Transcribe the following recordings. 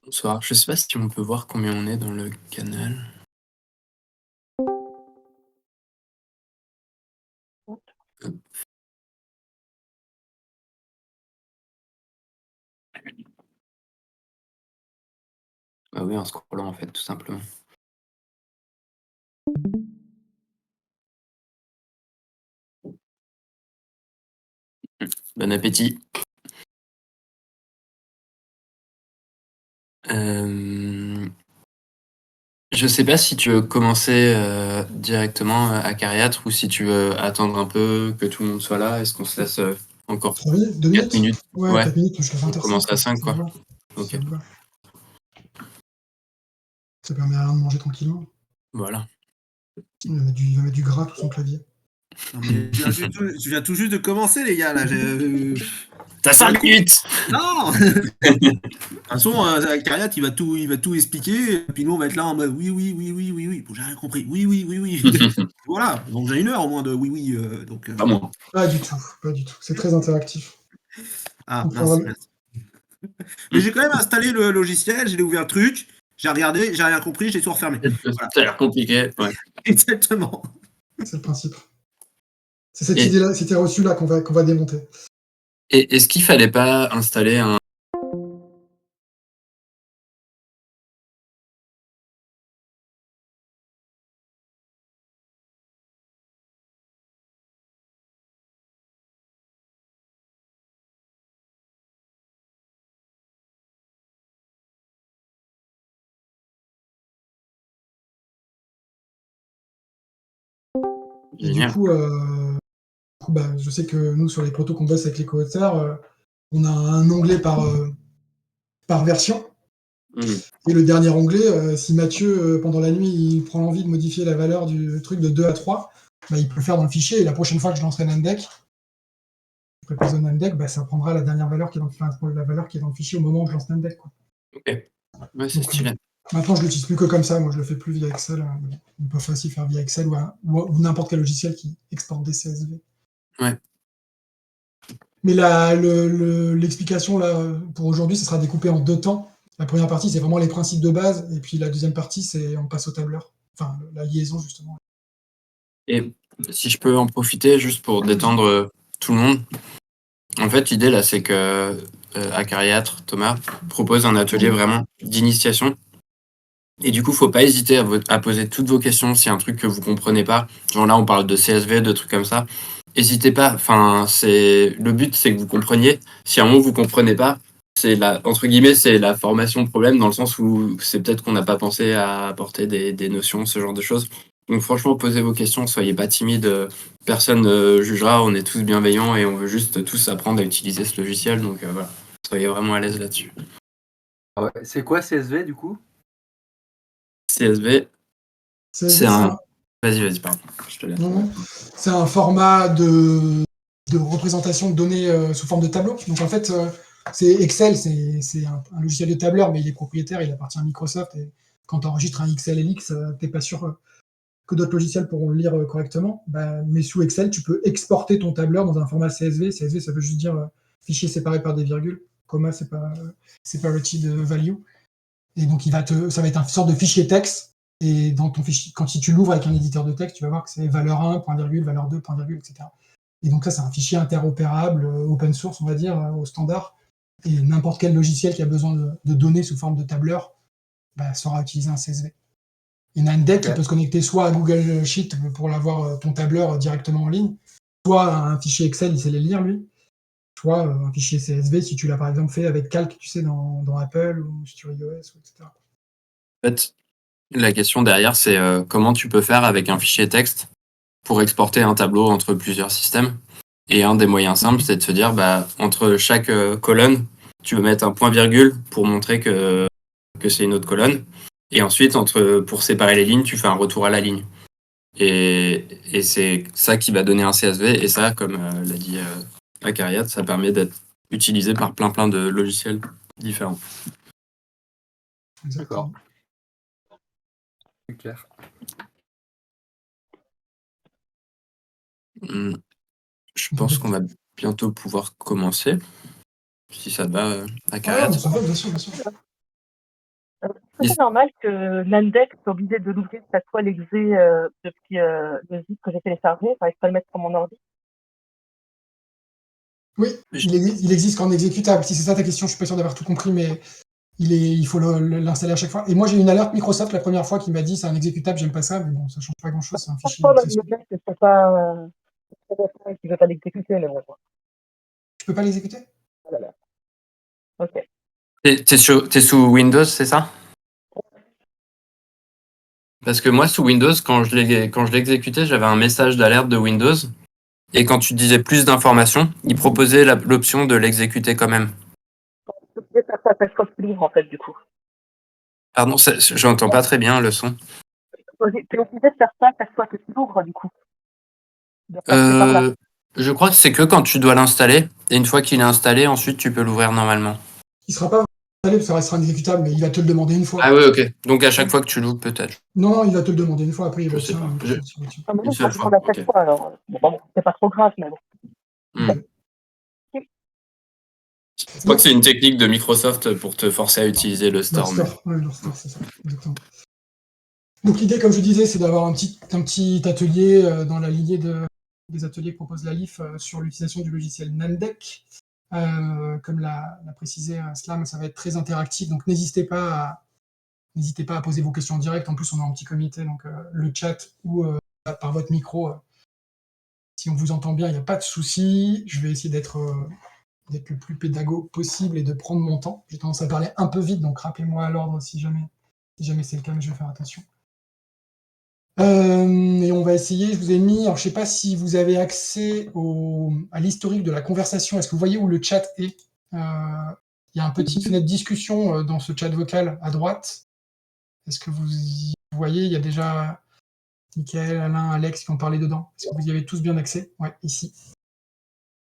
Bonsoir, je sais pas si on peut voir combien on est dans le canal. Hop. Ah oui, en scrollant en fait, tout simplement. Bon appétit. Je sais pas si tu veux commencer, directement, Acariâtre ou si tu veux attendre un peu que tout le monde soit là? Est-ce qu'on se laisse, encore 3 minutes? 2 4 minutes? minutes? Ouais, Ouais, 4 minutes jusqu'à on 20h05, commence à 5 ça me quoi? va. OK, Ça me va. Ça permet à Alain de manger tranquillement. voilà. Il va mettre du gras sur son clavier. Non mais je viens tout juste de commencer les gars là. Tu as 5 minutes! Non. De toute façon, Cariat il va tout expliquer, et puis nous on va être là en mode oui, oui, oui, oui, oui, oui. Bon, j'ai rien compris. Oui, oui, oui, oui. Voilà, donc j'ai 1 heure au moins de oui, oui, donc. Pas moi. Pas du tout, pas du tout. C'est très interactif. Ah Donc, mince, merci. Mais j'ai quand même installé le logiciel, j'ai ouvert le truc, j'ai regardé, j'ai rien compris, j'ai tout refermé. Voilà. Ça a l'air compliqué, ouais. Exactement. C'est le principe. C'est cette Et idée-là, cette idée reçue-là qu'on va démonter. et est-ce qu'il fallait pas installer un Et du génial. coup, bah, je sais que nous, sur les protos qu'on bosse avec les co-auteurs, on a un onglet par version. Mmh. Et le dernier onglet, si Mathieu, pendant la nuit, il prend l'envie de modifier la valeur du truc de 2 à 3, bah, il peut le faire dans le fichier. Et la prochaine fois que je lancerai Nandeck, je précise Nandeck, bah, ça prendra la dernière valeur qui est dans, enfin, la valeur qui est dans le fichier au moment où je lance Nandeck, quoi. OK. Ouais, c'est Donc, stylé. maintenant, je l'utilise plus que comme ça. Moi, je le fais plus via Excel. On peut aussi faire via Excel ou n'importe quel logiciel qui exporte des CSV. Ouais. Mais l'explication là pour aujourd'hui, ce sera découpé en 2 temps. La première partie, c'est vraiment les principes de base, et puis la deuxième partie, c'est on passe au tableur. Enfin, la liaison justement. Et si je peux en profiter juste pour détendre, tout le monde. En fait, l'idée là, c'est que, Acariâtre, Thomas, propose un atelier vraiment d'initiation et du coup, faut pas hésiter à poser toutes vos questions s'il y a un truc que vous comprenez pas. Genre là, on parle de CSV, de trucs comme ça. Hésitez pas, enfin, le but, c'est que vous compreniez. Si à un moment vous comprenez pas, c'est la entre guillemets, c'est la formation problème dans le sens où c'est peut-être qu'on n'a pas pensé à apporter des notions, ce genre de choses. Donc franchement, posez vos questions, soyez pas timides, personne, jugera, on est tous bienveillants et on veut juste tous apprendre à utiliser ce logiciel, donc voilà, soyez vraiment à l'aise là-dessus. Ah ouais. C'est quoi CSV du coup? CSV, c'est CSV, un vas-y, pardon, je te laisse. c'est un format de représentation de données sous forme de tableau. Donc en fait, c'est Excel, c'est un logiciel de tableur, mais il est propriétaire, il appartient à Microsoft. Et quand tu enregistres un XLLX, tu n'es pas sûr que d'autres logiciels pourront le lire correctement. Bah, mais sous Excel, tu peux exporter ton tableur dans un format CSV. CSV, ça veut juste dire fichier séparé par des virgules. Comma, c'est pas separated value. Et donc, ça va être une sorte de fichier texte. Et dans ton fichier, si tu l'ouvres avec un éditeur de texte, tu vas voir que c'est valeur 1, point virgule, valeur 2, point virgule, etc. Et donc ça, c'est un fichier interopérable, open source, on va dire, au standard. Et n'importe quel logiciel qui a besoin de données sous forme de tableur bah, saura utiliser un CSV. Il y a un deck qui peut se connecter soit à Google Sheet pour l'avoir ton tableur directement en ligne, soit un fichier Excel, il sait les lire lui, soit un fichier CSV si tu l'as par exemple fait avec Calc, tu sais, dans Apple ou sur iOS, etc. En fait, la question derrière, c'est comment tu peux faire avec un fichier texte pour exporter un tableau entre plusieurs systèmes. Et un des moyens simples, c'est de se dire, bah, entre chaque colonne, tu veux mettre un point-virgule pour montrer que c'est une autre colonne. Et ensuite, pour séparer les lignes, tu fais un retour à la ligne. Et c'est ça qui va donner un CSV. Et ça, comme l'a dit Acariat, ça permet d'être utilisé par plein de logiciels différents. Exactement. C'est clair. Je pense qu'on va bientôt pouvoir commencer. si ça te va, à Ah, Cariat. mais ça va, bien sûr, bien sûr. Est-ce que c'est normal que l'index soit obligé de l'ouvrir chaque fois l'exé depuis le zip que j'ai téléchargé? J'arrive pas à le mettre sur mon ordi. Oui, il existe qu'en exécutable. Si c'est ça ta question, je suis pas sûr d'avoir tout compris, mais il faut l'installer à chaque fois. Et moi, j'ai eu une alerte Microsoft la première fois qui m'a dit c'est un exécutable, j'aime pas ça, mais bon, ça change pas grand-chose, c'est un fichier Parfois, très le simple. mec, je sais pas, qui veut pas l'exécuter, mais bon. Tu peux pas l'exécuter? Oh là là. Ok. T'es sous Windows, c'est ça? Parce que moi, sous Windows, quand je l'exécutais, j'avais un message d'alerte de Windows. Et quand tu disais plus d'informations, il proposait l'option de l'exécuter quand même. Tu peux faire ça à chaque fois que tu l'ouvres, en fait, du coup. Pardon, j'entends pas très bien le son. Tu es obligé de faire ça à chaque fois que tu l'ouvres, du coup. De passer par là. Je crois que c'est que quand tu dois l'installer. Et une fois qu'il est installé, ensuite tu peux l'ouvrir normalement. Il sera pas installé, parce que ça restera un exécutable, mais il va te le demander une fois. Ah oui, ok. Donc à chaque fois que tu l'ouvres, peut-être. Non, il va te le demander une fois, après il Je sais retient. pas. Ah, mais Une je seule vais fois. prendre à chaque Ok. fois, alors. Bon, c'est pas trop grave, mais bon. Je crois que c'est une technique de Microsoft pour te forcer à utiliser le Leur store. mais- store, ouais, leur store, c'est ça, exactement. Donc l'idée, comme je disais, c'est d'avoir un petit atelier dans la lignée des ateliers que propose la LIF sur l'utilisation du logiciel Nandec. Comme l'a précisé Slam, ça va être très interactif, donc n'hésitez pas à poser vos questions en direct. En plus, on est en petit comité, donc le chat ou par votre micro, si on vous entend bien, il n'y a pas de souci. Je vais essayer d'être le plus pédago possible et de prendre mon temps. J'ai tendance à parler un peu vite, donc rappelez-moi à l'ordre si jamais c'est le cas, mais je vais faire attention. Et on va essayer, je vous ai mis, alors je ne sais pas si vous avez accès à l'historique de la conversation. Est-ce que vous voyez où le chat est? Il y a un petit fenêtre discussion dans ce chat vocal à droite. Est-ce que vous y voyez? Il y a déjà Michael, Alain, Alex qui ont parlé dedans. Est-ce que vous y avez tous bien accès? Ouais, ici.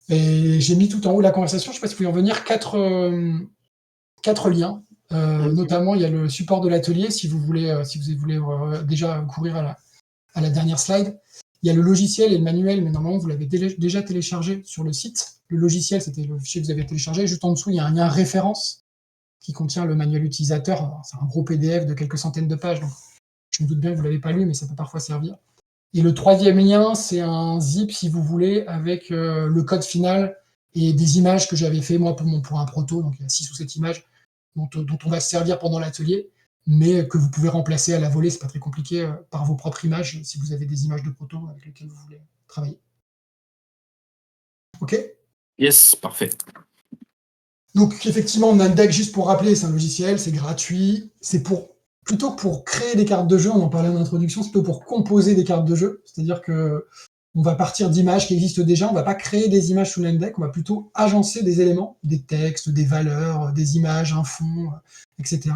Et j'ai mis tout en haut la conversation. Je ne sais pas si vous pouvez en venir. Quatre liens. Notamment, il y a le support de l'atelier, si vous voulez déjà courir à la dernière slide. Il y a le logiciel et le manuel, mais normalement, vous l'avez déjà téléchargé sur le site. Le logiciel, c'était le fichier que vous avez téléchargé. Juste en dessous, il y a un lien référence qui contient le manuel utilisateur. C'est un gros PDF de quelques centaines de pages, donc je me doute bien que vous ne l'avez pas lu, mais ça peut parfois servir. Et le troisième lien, c'est un zip, si vous voulez, avec le code final et des images que j'avais fait, moi, pour un proto. Donc, il y a 6 ou 7 images dont on va se servir pendant l'atelier, mais que vous pouvez remplacer à la volée, c'est pas très compliqué, par vos propres images, si vous avez des images de proto avec lesquelles vous voulez travailler. OK? Yes, parfait. Donc, effectivement, Nandec, juste pour rappeler, c'est un logiciel, c'est gratuit, c'est plutôt que pour créer des cartes de jeu, on en parlait en introduction, c'est plutôt pour composer des cartes de jeu, c'est-à-dire que on va partir d'images qui existent déjà, on ne va pas créer des images sous Nandec, on va plutôt agencer des éléments, des textes, des valeurs, des images, un fond, etc.,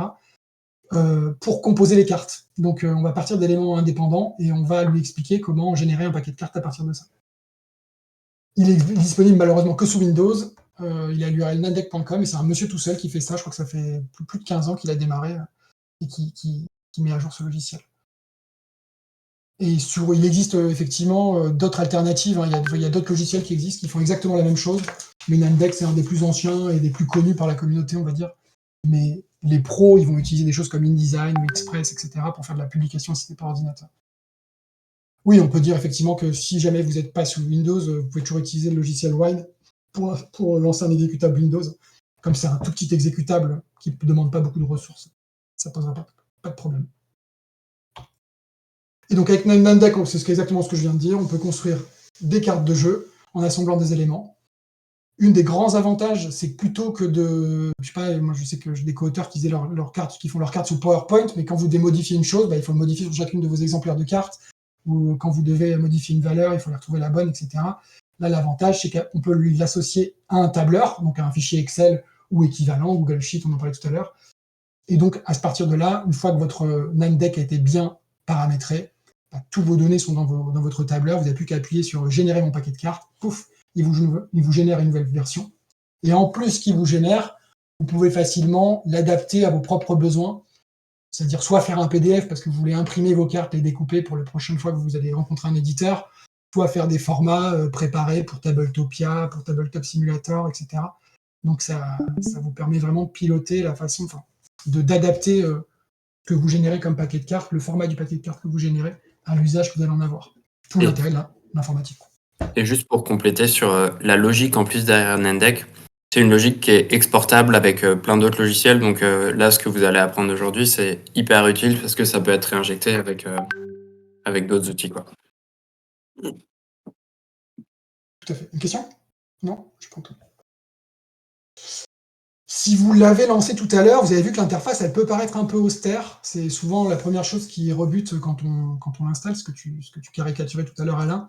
pour composer les cartes. Donc on va partir d'éléments indépendants et on va lui expliquer comment générer un paquet de cartes à partir de ça. Il est disponible malheureusement que sous Windows, il a l'URL nandec.com et c'est un monsieur tout seul qui fait ça, je crois que ça fait plus de 15 ans qu'il a démarré et qui met à jour ce logiciel. Et il existe effectivement d'autres alternatives, hein. Il y a d'autres logiciels qui existent qui font exactement la même chose, mais Nandec c'est un des plus anciens et des plus connus par la communauté, on va dire. Mais les pros, ils vont utiliser des choses comme InDesign ou Express, etc. pour faire de la publication assistée par ordinateur. Oui, on peut dire effectivement que si jamais vous n'êtes pas sous Windows, vous pouvez toujours utiliser le logiciel Wine pour lancer un exécutable Windows. Comme c'est un tout petit exécutable qui ne demande pas beaucoup de ressources, ça ne posera pas de problème. Et donc avec Nandec, c'est exactement ce que je viens de dire, on peut construire des cartes de jeu en assemblant des éléments. Une des grands avantages, c'est que plutôt que je sais pas, moi je sais que j'ai des co-auteurs qui font leurs cartes sous PowerPoint, mais quand vous démodifiez une chose, il faut le modifier sur chacune de vos exemplaires de cartes, ou quand vous devez modifier une valeur, il faut la retrouver la bonne, etc. Là, l'avantage, c'est qu'on peut l'associer à un tableur, donc à un fichier Excel ou équivalent, Google Sheet, on en parlait tout à l'heure. Et donc, à partir de là, une fois que votre Nandec a été bien paramétré, tous vos données sont dans votre tableur, vous n'avez plus qu'à appuyer sur « Générer mon paquet de cartes », pouf, il vous génère une nouvelle version. Et en plus qu'il vous génère, vous pouvez facilement l'adapter à vos propres besoins, c'est-à-dire soit faire un PDF parce que vous voulez imprimer vos cartes et les découper pour la prochaine fois que vous allez rencontrer un éditeur, soit faire des formats préparés pour Tabletopia, pour Tabletop Simulator, etc. Donc ça vous permet vraiment de piloter la façon, d'adapter ce que vous générez comme paquet de cartes, le format du paquet de cartes que vous générez à l'usage que vous allez en avoir. Tout Et- l'intérêt de l'informatique. Et juste pour compléter sur la logique en plus derrière Nandec, c'est une logique qui est exportable avec plein d'autres logiciels. Donc là, ce que vous allez apprendre aujourd'hui, c'est hyper utile parce que ça peut être réinjecté avec d'autres outils, quoi. Tout à fait. Une question? Non? Je pense pas. Si vous l'avez lancé tout à l'heure, vous avez vu que l'interface, elle peut paraître un peu austère. C'est souvent la première chose qui rebute quand on l'installe, ce que tu caricaturais tout à l'heure, Alain.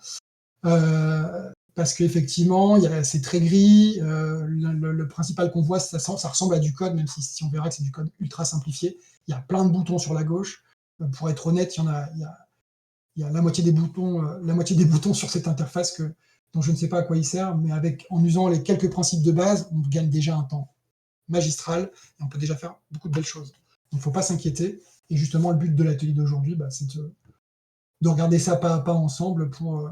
Parce qu'effectivement, c'est très gris. Le principal qu'on voit, ça ressemble à du code, même si on verra que c'est du code ultra simplifié. Il y a plein de boutons sur la gauche. Pour être honnête, il y a la moitié des boutons sur cette interface dont je ne sais pas à quoi il sert, mais en usant les quelques principes de base, on gagne déjà un temps magistral et on peut déjà faire beaucoup de belles choses. Donc, il ne faut pas s'inquiéter. Et justement, le but de l'atelier d'aujourd'hui, c'est de regarder ça pas à pas ensemble pour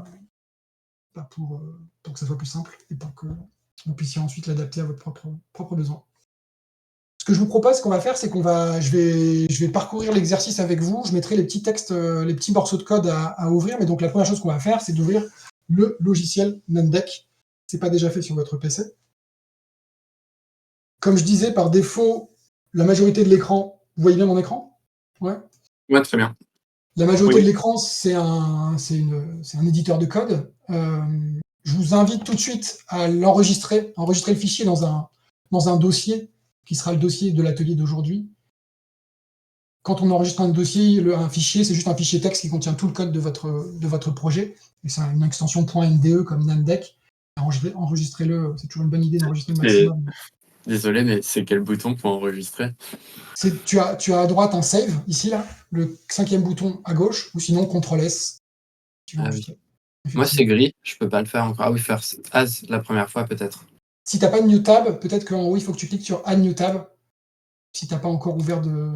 que ça soit plus simple et pour que vous puissiez ensuite l'adapter à votre propre besoin. Ce que je vous propose, qu'on va faire, c'est je vais parcourir l'exercice avec vous. Je mettrai les petits textes, les petits morceaux de code à ouvrir. Mais donc, la première chose qu'on va faire, c'est d'ouvrir le logiciel Nandec. Ce n'est pas déjà fait sur votre PC. Comme je disais, par défaut, la majorité de l'écran, vous voyez bien mon écran? Ouais. Ouais, très bien. La majorité Oui. de l'écran, c'est un éditeur de code. Je vous invite tout de suite à enregistrer le fichier dans un dossier qui sera le dossier de l'atelier d'aujourd'hui. Quand on enregistre un dossier, un fichier, c'est juste un fichier texte qui contient tout le code de votre projet. Et c'est une extension .nde comme Nandec. Enregistrez-le, c'est toujours une bonne idée d'enregistrer le maximum. Désolé, mais c'est quel bouton pour enregistrer? Tu as à droite un save, ici, là, le 5e bouton à gauche, ou sinon CTRL-S. Oui. Moi, c'est gris, je peux pas le faire encore. Ah oui, faire as la première fois, peut-être. Si tu n'as pas de New Tab, peut-être qu'en haut, il faut que tu cliques sur Add New Tab, si tu n'as pas encore ouvert de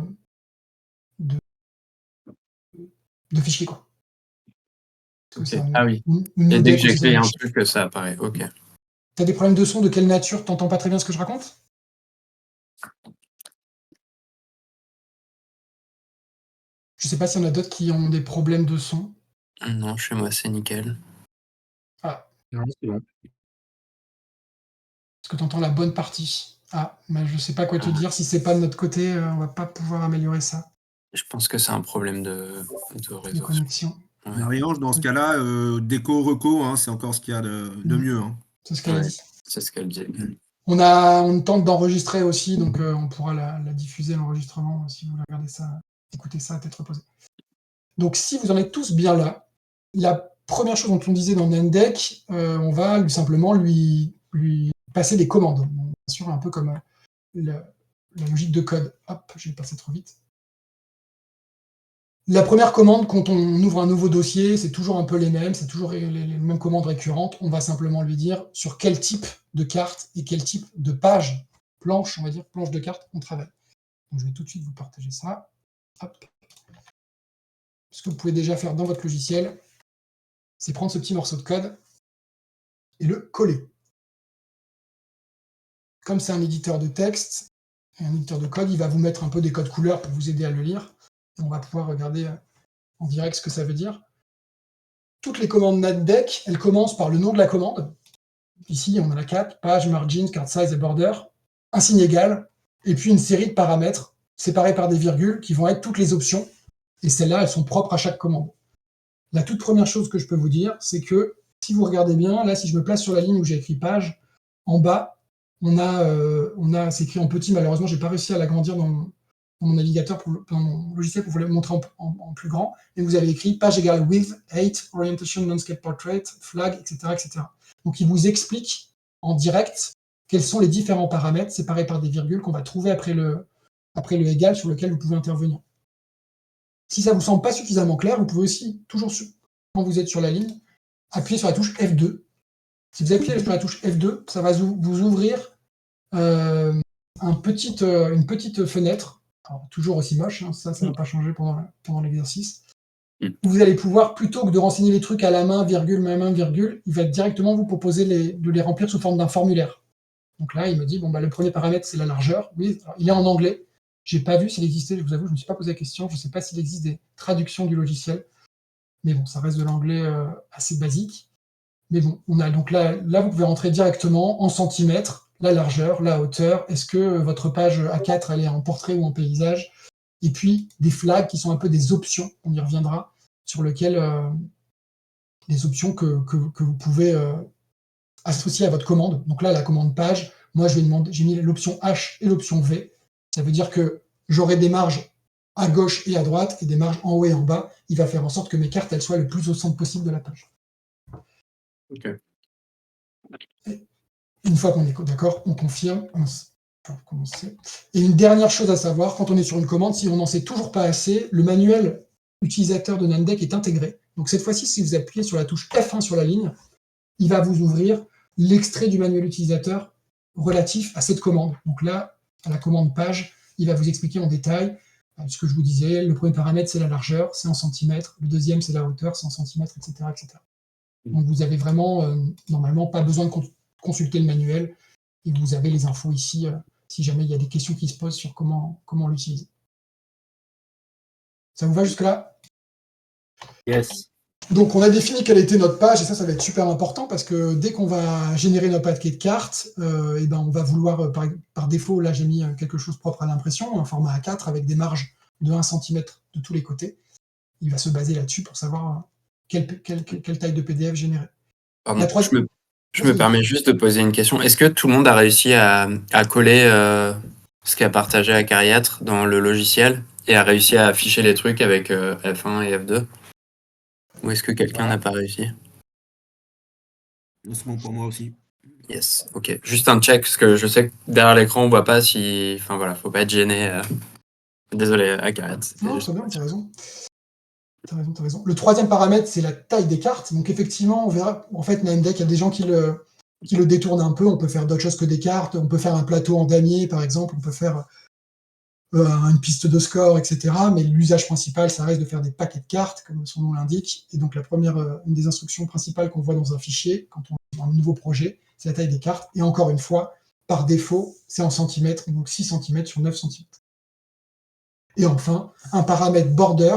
fichier, quoi. Okay. Ah oui. Et dès que j'écris un truc, ça apparaît. Ok. Tu as des problèmes de son? De quelle nature? Tu n'entends pas très bien ce que je raconte? Je sais pas s'il y en a d'autres qui ont des problèmes de son. Non, chez moi, c'est nickel. Ah. Non, c'est bon. Est-ce que tu entends la bonne partie? Ah, mais je sais pas quoi te dire. Si c'est pas de notre côté, on va pas pouvoir améliorer ça. Je pense que c'est un problème de réseau. De connexion. Ouais. Marie-Ange, dans ce cas-là, déco, reco, hein, c'est encore ce qu'il y a de mieux. Hein. C'est ce qu'elle a dit. C'est ce qu'elle dit. On tente d'enregistrer aussi, donc on pourra la diffuser, l'enregistrement, si vous voulez regarder ça, écouter ça à tête reposée. Donc si vous en êtes tous bien là, la première chose dont on disait dans Nandec, on va simplement lui passer des commandes. Bien sûr, un peu comme la logique de code. Hop, je vais passer trop vite. La première commande, quand on ouvre un nouveau dossier, c'est toujours un peu les mêmes, c'est toujours les mêmes commandes récurrentes. On va simplement lui dire sur quel type de carte et quel type de page, planche, on va dire, planche de carte, on travaille. Donc, je vais tout de suite vous partager ça. Hop. Ce que vous pouvez déjà faire dans votre logiciel, c'est prendre ce petit morceau de code et le coller. Comme c'est un éditeur de texte et un éditeur de code, il va vous mettre un peu des codes couleurs pour vous aider à le lire. Et on va pouvoir regarder en direct ce que ça veut dire. Toutes les commandes Nandec, elles commencent par le nom de la commande. Ici, on a la cap, page, margin, card size et border, un signe égal, et puis une série de paramètres séparés par des virgules qui vont être toutes les options. Et celles-là, elles sont propres à chaque commande. La toute première chose que je peux vous dire, c'est que si vous regardez bien, là, si je me place sur la ligne où j'ai écrit page, en bas, c'est écrit en petit. Malheureusement, je n'ai pas réussi à l'agrandir dans mon navigateur, dans mon logiciel pour vous le montrer en plus grand. Et vous avez écrit page égale with, 8, orientation, landscape portrait, flag, etc., etc. Donc, il vous explique en direct quels sont les différents paramètres séparés par des virgules qu'on va trouver après le égal sur lequel vous pouvez intervenir. Si ça ne vous semble pas suffisamment clair, vous pouvez aussi, toujours quand vous êtes sur la ligne, appuyer sur la touche F2. Si vous appuyez sur la touche F2, ça va vous ouvrir une petite fenêtre, alors, toujours aussi moche, hein, ça ne va pas changer pendant l'exercice, où vous allez pouvoir, plutôt que de renseigner les trucs à la main, virgule, il va directement vous proposer de les remplir sous forme d'un formulaire. Donc là, il me dit, bon, bah, le premier paramètre, c'est la largeur. Oui, alors, il est en anglais. J'ai pas vu s'il existait, je vous avoue, je ne me suis pas posé la question. Je ne sais pas s'il existe des traductions du logiciel. Mais bon, ça reste de l'anglais assez basique. Mais bon, on a donc là, vous pouvez rentrer directement en centimètres, la largeur, la hauteur. Est-ce que votre page A4, elle est en portrait ou en paysage? Et puis, des flags qui sont un peu des options, on y reviendra, sur lesquelles des options que vous pouvez associer à votre commande. Donc là, la commande page, moi, j'ai mis l'option H et l'option V. Ça veut dire que j'aurai des marges à gauche et à droite et des marges en haut et en bas. Il va faire en sorte que mes cartes, elles soient le plus au centre possible de la page. Ok. Une fois qu'on est d'accord, on confirme. Et une dernière chose à savoir, quand on est sur une commande, si on n'en sait toujours pas assez, le manuel utilisateur de Namdek est intégré. Donc cette fois-ci, si vous appuyez sur la touche F1 sur la ligne, il va vous ouvrir l'extrait du manuel utilisateur relatif à cette commande. Donc là, à la commande page, il va vous expliquer en détail ce que je vous disais. Le premier paramètre, c'est la largeur, c'est en centimètres. Le deuxième, c'est la hauteur, c'est en centimètres, etc. etc. Donc vous avez vraiment, normalement, pas besoin de consulter le manuel. Et vous avez les infos ici, si jamais il y a des questions qui se posent sur comment l'utiliser. Ça vous va jusque-là? Yes. Donc, on a défini quelle était notre page, et ça va être super important, parce que dès qu'on va générer notre paquet de cartes, et ben on va vouloir, par défaut, là j'ai mis quelque chose propre à l'impression, un format A4 avec des marges de 1 cm de tous les côtés. Il va se baser là-dessus pour savoir quelle taille de PDF générer. Pardon, je me permets juste de poser une question. Est-ce que tout le monde a réussi à coller ce qu'a partagé Acariâtre dans le logiciel et a réussi à afficher les trucs avec F1 et F2? Ou est-ce que quelqu'un n'a pas réussi? C'est bon pour moi aussi. Yes, ok. Juste un check, parce que je sais que derrière l'écran, on voit pas si... Enfin voilà, faut pas être gêné. Désolé, Acariâtre. Non, très bien, t'as raison. T'as raison. Le troisième paramètre, c'est la taille des cartes. Donc effectivement, on verra, en fait, Namdek, il y a des gens qui le détournent un peu. On peut faire d'autres choses que des cartes. On peut faire un plateau en damier, par exemple. On peut faire une piste de score, etc. Mais l'usage principal, ça reste de faire des paquets de cartes, comme son nom l'indique. Et donc une des instructions principales qu'on voit dans un fichier, quand on est dans un nouveau projet, c'est la taille des cartes. Et encore une fois, par défaut, c'est en centimètres, donc 6 cm sur 9 cm. Et enfin, un paramètre border.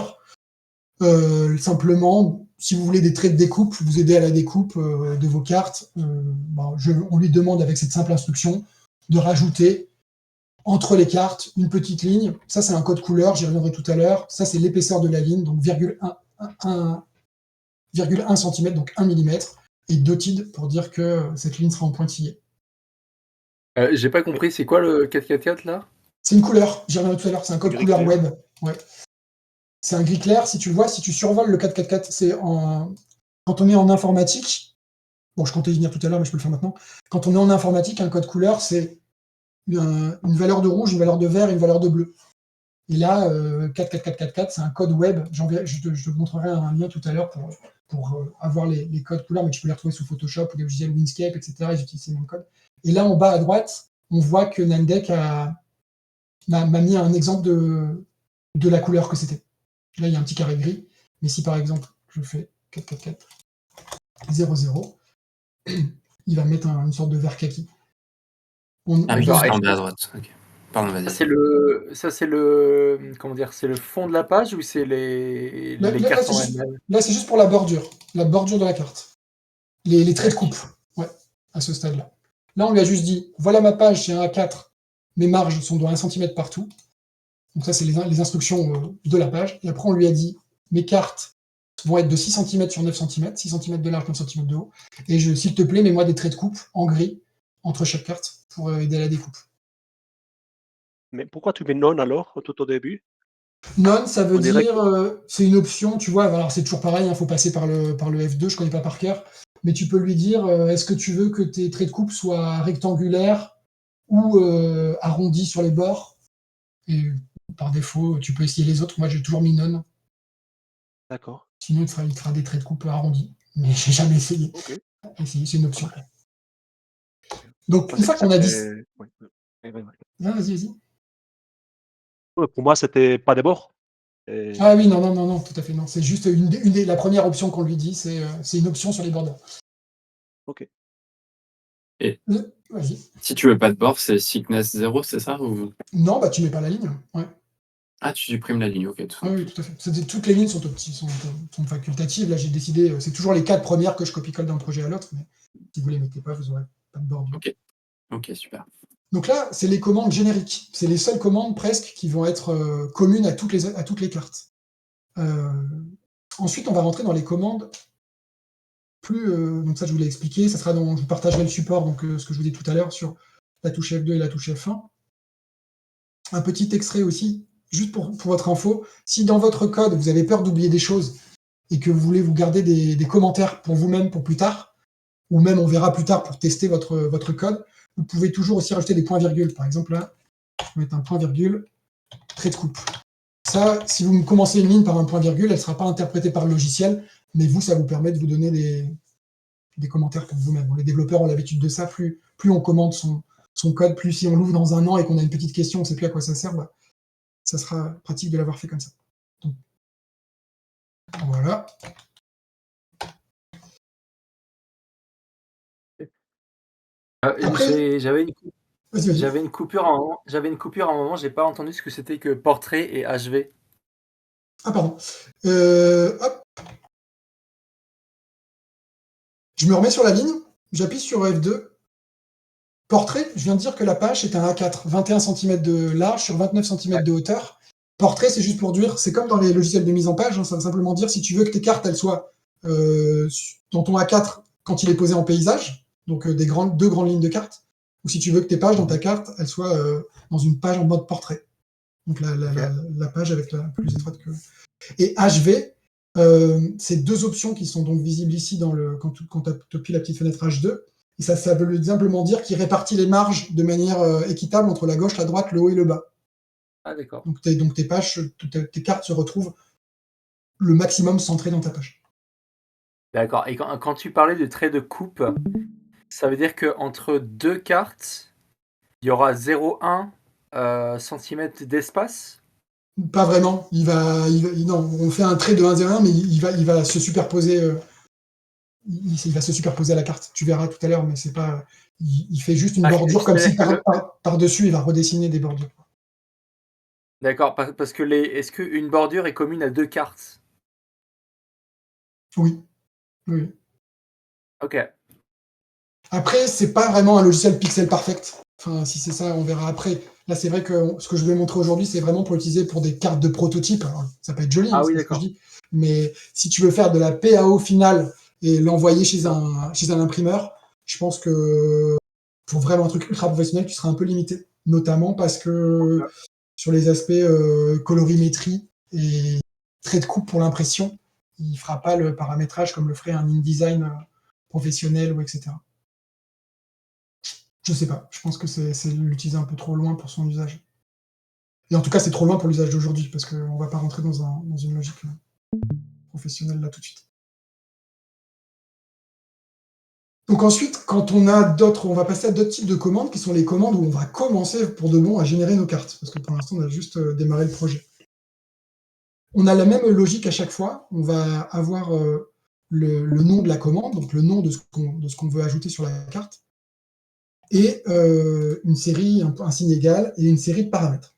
Simplement, si vous voulez des traits de découpe, vous aider à la découpe de vos cartes, on lui demande avec cette simple instruction de rajouter entre les cartes une petite ligne. Ça, c'est un code couleur, j'y reviendrai tout à l'heure. Ça, c'est l'épaisseur de la ligne, donc 1 cm, donc 1 mm, et dotted pour dire que cette ligne sera en pointillé. J'ai pas compris, c'est quoi le 444 là? C'est une couleur, j'y reviendrai tout à l'heure, c'est un code couleur web. Ouais. C'est un gris clair, si tu vois, si tu survoles le 444, quand on est en informatique, bon, je comptais y venir tout à l'heure, mais je peux le faire maintenant. Quand on est en informatique, un code couleur, c'est une valeur de rouge, une valeur de vert et une valeur de bleu. Et là, 44444, c'est un code web. Je te montrerai un lien tout à l'heure pour avoir les codes couleurs, mais tu peux les retrouver sous Photoshop ou des logiciels Windscape, etc. Ils utilisent ces mêmes codes. Et là, en bas à droite, on voit que Namdek m'a mis un exemple de la couleur que c'était. Là, il y a un petit carré gris. Mais si, par exemple, je fais 444 00, il va mettre une sorte de vert kaki. Ah oui, juste en bas à droite. Okay. Pardon, vas-y. Ça, c'est le... Comment dire? C'est le fond de la page ou c'est les cartes en elles-mêmes? Là, c'est juste pour la bordure de la carte. Les traits de coupe, ouais, à ce stade-là. Là, on lui a juste dit, voilà ma page, c'est un A4, mes marges sont de 1 cm partout. Donc ça, c'est les instructions de la page. Et après, on lui a dit, mes cartes vont être de 6 cm sur 9 cm, 6 cm de large, 9 cm de haut. Et s'il te plaît, mets-moi des traits de coupe en gris entre chaque carte pour aider à la découpe. Mais pourquoi tu mets non alors, tout au début? Non, ça veut dire, c'est une option, tu vois, alors c'est toujours pareil, il faut passer par le F2, je ne connais pas par cœur, mais tu peux lui dire, est-ce que tu veux que tes traits de coupe soient rectangulaires ou arrondis sur les bords? Et par défaut, tu peux essayer les autres, moi j'ai toujours mis non. D'accord. Sinon, il te fera des traits de coupe arrondis, mais j'ai jamais essayé. Okay. C'est une option. Donc, une fois qu'on a dit... Ouais. Ah, vas-y. Pour moi, c'était pas des bords. Ah oui, non, tout à fait, non. C'est juste la première option qu'on lui dit, c'est une option sur les borders. Ok. Vas-y. Si tu veux pas de bord, c'est sickness 0, c'est ça ou... Non, bah tu mets pas la ligne. Ouais. Ah, tu supprimes la ligne, ok. Tout Ah simple. oui, tout à fait. Toutes les lignes sont facultatives. Là, j'ai décidé, c'est toujours les 4 premières que je copie-colle d'un projet à l'autre, mais si vous les mettez pas, vous n'aurez pas de bordure. Ok, super. Donc là, c'est les commandes génériques. C'est les seules commandes presque qui vont être communes à toutes les cartes. Ensuite, on va rentrer dans les commandes donc ça, je vous l'ai expliqué. Je vous partagerai le support, donc ce que je vous dis tout à l'heure sur la touche F2 et la touche F1. Un petit extrait aussi, juste pour votre info. Si dans votre code, vous avez peur d'oublier des choses et que vous voulez vous garder des commentaires pour vous-même pour plus tard, ou même on verra plus tard pour tester votre code, vous pouvez toujours aussi rajouter des points-virgules. Par exemple, là, je vais mettre un point-virgule, trait de coupe. Ça, si vous commencez une ligne par un point-virgule, elle ne sera pas interprétée par le logiciel, mais vous, ça vous permet de vous donner des commentaires pour vous-même. Bon, les développeurs ont l'habitude de ça. Plus on commente son code, plus si on l'ouvre dans un an et qu'on a une petite question, on ne sait plus à quoi ça sert, bah, ça sera pratique de l'avoir fait comme ça. Donc, voilà. Après, J'avais vas-y. une coupure à un moment. J'ai pas entendu ce que c'était que portrait et HV. Ah, pardon. Hop. Je me remets sur la ligne, j'appuie sur F2. Portrait, je viens de dire que la page est un A4, 21 cm de large sur 29 cm de hauteur. Portrait, c'est juste pour dire, c'est comme dans les logiciels de mise en page, ça veut simplement dire si tu veux que tes cartes elles soient dans ton A4 quand il est posé en paysage, donc deux grandes lignes de cartes, ou si tu veux que tes pages dans ta carte elles soient dans une page en mode portrait. Donc la page avec la plus étroite que. Et HV, c'est deux options qui sont donc visibles ici quand tu appuies la petite fenêtre H2. Et ça veut simplement dire qu'il répartit les marges de manière équitable entre la gauche, la droite, le haut et le bas. Ah, d'accord. Donc tes pages, tes cartes se retrouvent le maximum centrées dans ta page. D'accord. Et quand tu parlais de trait de coupe, ça veut dire qu'entre deux cartes, il y aura 0,1 cm d'espace? Pas vraiment. Non, on fait un trait de 1,01, mais il va se superposer. Il va se superposer à la carte. Tu verras tout à l'heure, mais c'est pas. Il fait juste une bordure comme si par-dessus, il va redessiner des bordures. D'accord, parce que est-ce qu'une bordure est commune à deux cartes? Oui. Oui. Ok. Après, c'est pas vraiment un logiciel pixel perfect. Enfin, si c'est ça, on verra après. Là, c'est vrai que ce que je vais montrer aujourd'hui, c'est vraiment pour utiliser pour des cartes de prototype. Alors, ça peut être joli, Ah oui, c'est ce que je d'accord. dis. Mais si tu veux faire de la PAO finale et l'envoyer chez un imprimeur, je pense que pour vraiment un truc ultra professionnel, tu seras un peu limité. Notamment parce que sur les aspects colorimétrie et trait de coupe pour l'impression, il ne fera pas le paramétrage comme le ferait un InDesign professionnel ou etc. Je sais pas, je pense que c'est l'utiliser un peu trop loin pour son usage. Et en tout cas, c'est trop loin pour l'usage d'aujourd'hui, parce qu'on va pas rentrer dans une logique professionnelle là tout de suite. Donc ensuite, quand on va passer à d'autres types de commandes, qui sont les commandes où on va commencer pour de bon à générer nos cartes, parce que pour l'instant, on a juste démarré le projet. On a la même logique à chaque fois, on va avoir le nom de la commande, donc le nom de ce qu'on veut ajouter sur la carte, et une série, un signe égal, et une série de paramètres.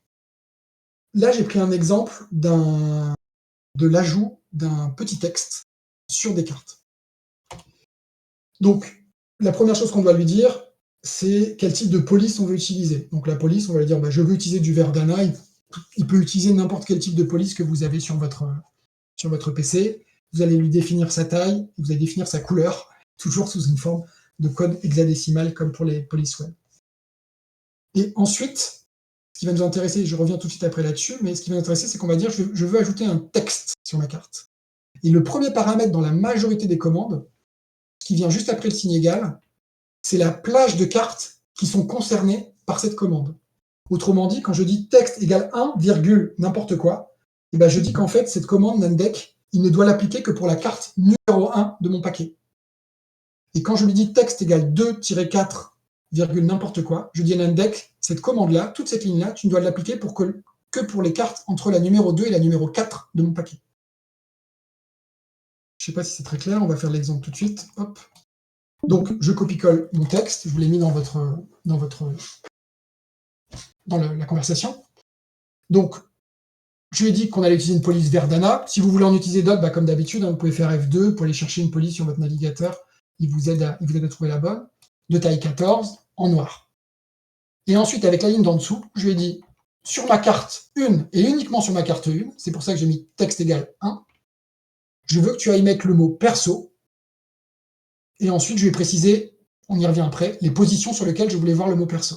Là, j'ai pris un exemple de l'ajout d'un petit texte sur des cartes. Donc, la première chose qu'on doit lui dire, c'est quel type de police on veut utiliser. Donc la police, on va lui dire, je veux utiliser du Verdana, il peut utiliser n'importe quel type de police que vous avez sur votre PC. Vous allez lui définir sa taille, vous allez définir sa couleur, toujours sous une forme de code hexadécimal comme pour les polices web. Et ensuite, ce qui va nous intéresser, je reviens tout de suite après là-dessus, mais ce qui va nous intéresser, c'est qu'on va dire je veux ajouter un texte sur ma carte. Et le premier paramètre dans la majorité des commandes, qui vient juste après le signe égal, c'est la plage de cartes qui sont concernées par cette commande. Autrement dit, quand je dis texte égale 1, n'importe quoi, et je dis qu'en fait, cette commande Nandeck, il ne doit l'appliquer que pour la carte numéro 1 de mon paquet. Et quand je lui dis texte égale 2-4, n'importe quoi, je dis à Nandeck, cette commande-là, toute cette ligne-là, tu ne dois l'appliquer que pour les cartes entre la numéro 2 et la numéro 4 de mon paquet. Je ne sais pas si c'est très clair, on va faire l'exemple tout de suite. Hop. Donc, je copie-colle mon texte, je vous l'ai mis dans la conversation. Donc, je lui ai dit qu'on allait utiliser une police Verdana. Si vous voulez en utiliser d'autres, comme d'habitude, vous pouvez faire F2 pour aller chercher une police sur votre navigateur. Il vous aide à trouver la bonne. De taille 14, en noir. Et ensuite, avec la ligne d'en dessous, je lui ai dit, sur ma carte 1, et uniquement sur ma carte 1, c'est pour ça que j'ai mis texte égal 1, je veux que tu ailles mettre le mot perso. Et ensuite, je vais préciser, on y revient après, les positions sur lesquelles je voulais voir le mot perso.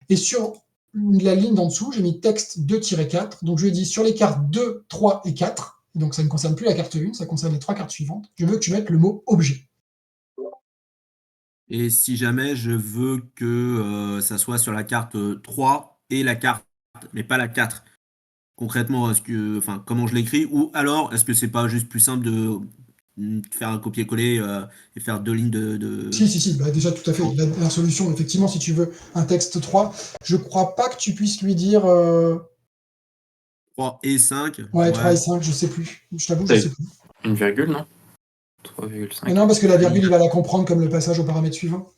Et sur la ligne d'en dessous, j'ai mis texte 2-4. Donc je lui ai dit sur les cartes 2, 3 et 4, donc ça ne concerne plus la carte 1, ça concerne les 3 cartes suivantes, je veux que tu mettes le mot objet. Et si jamais je veux que ça soit sur la carte 3 et la carte, mais pas la 4, concrètement, comment je l'écris? Ou alors, est-ce que c'est pas juste plus simple de faire un copier-coller et faire 2 lignes de... Si, déjà tout à fait. La solution, effectivement, si tu veux un texte 3, je crois pas que tu puisses lui dire 3 et 5. Ouais, 3 et 5, je sais plus. Je t'avoue, je sais plus. Une virgule, non? 3,5. Mais non, parce que la virgule, il va la comprendre comme le passage au paramètre suivant.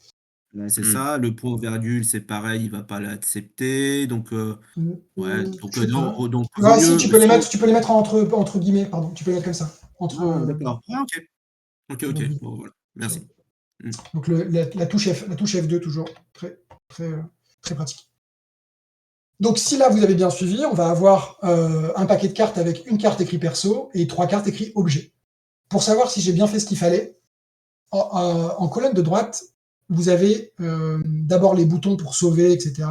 Là, c'est ça. Le point virgule, c'est pareil, il va pas l'accepter. Donc, Si, tu peux les mettre entre guillemets, pardon. Tu peux les mettre comme ça. D'accord. Ok. Bon, voilà. Merci. Donc la touche F2 toujours, très pratique. Donc si là vous avez bien suivi, on va avoir un paquet de cartes avec une carte écrit perso et 3 cartes écrit objet. Pour savoir si j'ai bien fait ce qu'il fallait, en colonne de droite, vous avez d'abord les boutons pour sauver, etc.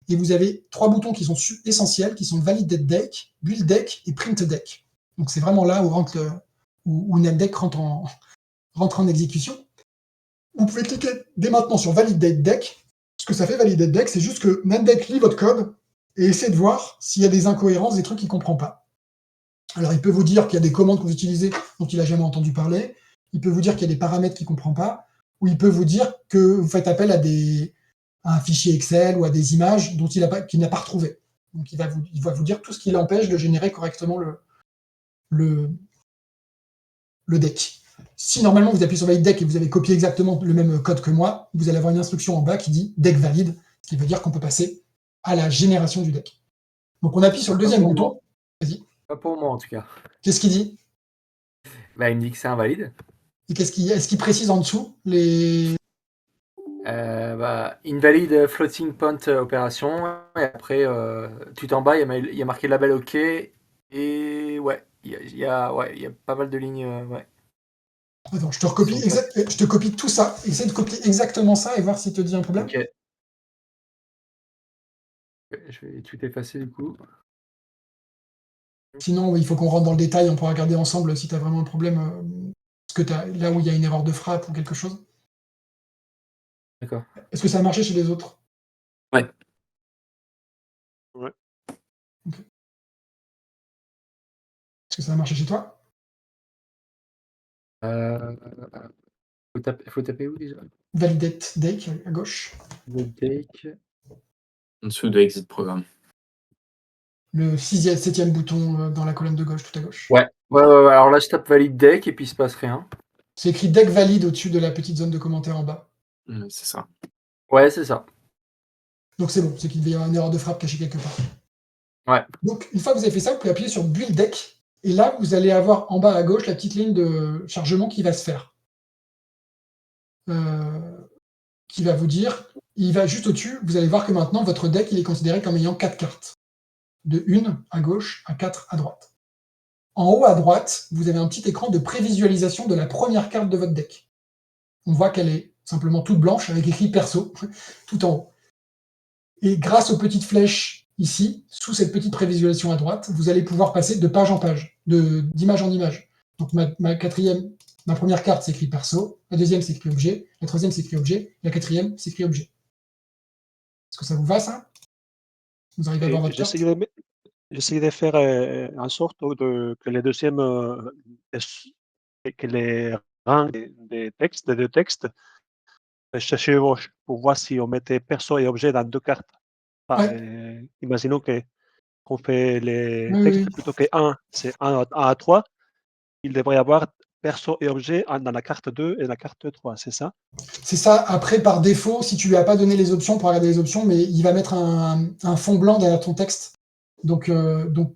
Et vous avez 3 boutons qui sont essentiels, qui sont Validate Deck, Build Deck et Print Deck. Donc c'est vraiment là où NetDeck rentre en exécution. Vous pouvez cliquer dès maintenant sur Validate Deck. Ce que ça fait Validate Deck, c'est juste que NetDeck lit votre code et essaie de voir s'il y a des incohérences, des trucs qu'il ne comprend pas. Alors il peut vous dire qu'il y a des commandes que vous utilisez dont il n'a jamais entendu parler, il peut vous dire qu'il y a des paramètres qu'il ne comprend pas, ou il peut vous dire que vous faites appel à un fichier Excel ou à des images qu'il n'a pas retrouvé. Donc il va vous dire tout ce qui l'empêche de générer correctement le deck. Si normalement vous appuyez sur Valid Deck et vous avez copié exactement le même code que moi, vous allez avoir une instruction en bas qui dit Deck valide, ce qui veut dire qu'on peut passer à la génération du deck. Donc on appuie sur le deuxième bouton. Vas-y. Pas pour moi en tout cas. Qu'est-ce qu'il dit? Il me dit que c'est invalide. Et est-ce qu'il précise en dessous les... Invalid floating point opération. Et après, tout en bas, il y a marqué label OK. Et ouais, il y a pas mal de lignes. Ouais. Attends, je te copie tout ça. Essaye de copier exactement ça et voir s'il te dit un problème. Ok. Je vais tout effacer du coup. Sinon, il faut qu'on rentre dans le détail. On pourra regarder ensemble si tu as vraiment un problème. Là où il y a une erreur de frappe ou quelque chose. D'accord. Est-ce que ça a marché chez les autres? Ouais. Ouais. Ok. Est-ce que ça a marché chez toi? Faut taper où déjà? Validate Deck à gauche. Deck. En dessous de Exit Programme. Le 7e bouton dans la colonne de gauche, tout à gauche. Ouais. Alors là, je tape Valid Deck et puis il se passe rien. C'est écrit Deck valide au-dessus de la petite zone de commentaires en bas. C'est ça. Ouais, c'est ça. Donc c'est bon, c'est qu'il devait y avoir une erreur de frappe cachée quelque part. Ouais. Donc une fois que vous avez fait ça, vous pouvez appuyer sur Build Deck. Et là, vous allez avoir en bas à gauche la petite ligne de chargement qui va se faire. Qui va vous dire, il va juste au-dessus, vous allez voir que maintenant, votre deck, il est considéré comme ayant 4 cartes. De 1 à gauche à 4 à droite. En haut à droite, vous avez un petit écran de prévisualisation de la première carte de votre deck. On voit qu'elle est simplement toute blanche avec écrit perso, tout en haut. Et grâce aux petites flèches ici, sous cette petite prévisualisation à droite, vous allez pouvoir passer de page en page, d'image en image. Donc ma première carte, c'est écrit perso, la deuxième, c'est écrit objet, la troisième, c'est écrit objet, la quatrième, c'est écrit objet. Est-ce que ça vous va, ça? Vous arrivez à voir votre carte? J'essaie de faire en sorte que les deuxièmes, que les rangs des textes, chercher pour voir si on mettait perso et objet dans 2 cartes. Imaginons qu'on fait les textes plutôt que 1, c'est 1 à 3. Il devrait y avoir perso et objet dans la carte 2 et la carte 3, c'est ça? C'est ça. Après, par défaut, si tu lui as pas donné les options, pour regarder les options, mais il va mettre un fond blanc derrière ton texte. Donc, dans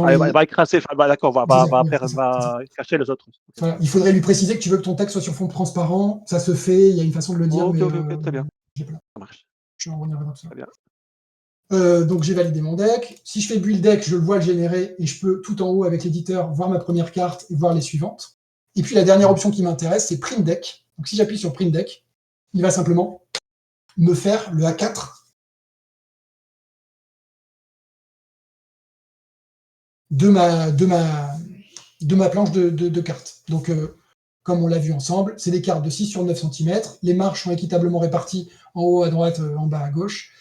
Ah, les... elle va écraser, d'accord, C'est ça, ouais, c'est ça, va cacher les autres. voilà. Il faudrait lui préciser que tu veux que ton texte soit sur fond transparent. Ça se fait, il y a une façon de le dire, Ok, mais ok, très bien, j'ai pas. ça marche. Je vais en revenir vers ça. Très bien. Donc j'ai validé mon deck. Si je fais build deck, je le vois le générer et je peux tout en haut avec l'éditeur voir ma première carte et voir les suivantes. Et puis la dernière option qui m'intéresse, c'est print deck. Donc si j'appuie sur print deck, il va simplement me faire le A4 de ma planche de cartes. Donc comme on l'a vu ensemble, c'est des cartes de 6 sur 9 cm. Les marches sont équitablement réparties en haut à droite, en bas à gauche.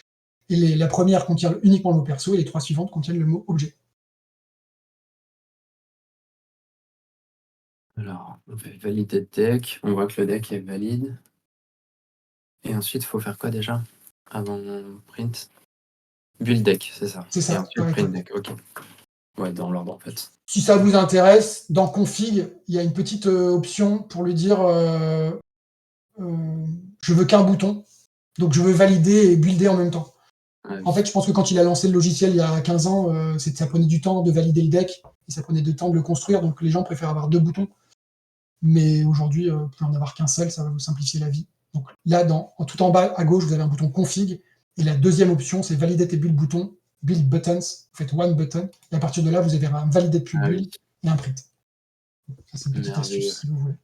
Et la première contient uniquement le mot perso et les 3 suivantes contiennent le mot objet. Alors, on fait valider deck. On voit que le deck est valide. Et ensuite, il faut faire quoi déjà? Avant print? Build deck, c'est ça. C'est ça, Et ensuite pareil. print deck, ok. Ouais, dans l'ordre en fait. Si ça vous intéresse, dans config, il y a une petite option pour lui dire je veux qu'un bouton. Donc je veux valider et builder en même temps. Ah oui. En fait, je pense que quand il a lancé le logiciel il y a 15 ans, ça prenait du temps de valider le deck et ça prenait du temps de le construire. Donc les gens préfèrent avoir 2 boutons. Mais aujourd'hui, vous pouvez en avoir qu'un seul, ça va vous simplifier la vie. Donc là, tout en bas à gauche, vous avez un bouton config. Et la deuxième option, c'est valider tes build boutons, build buttons. Vous faites one button. Et à partir de là, vous avez un valider depuis Ah build oui. et un print. Ça, c'est une petite Merveilleux. astuce si vous voulez.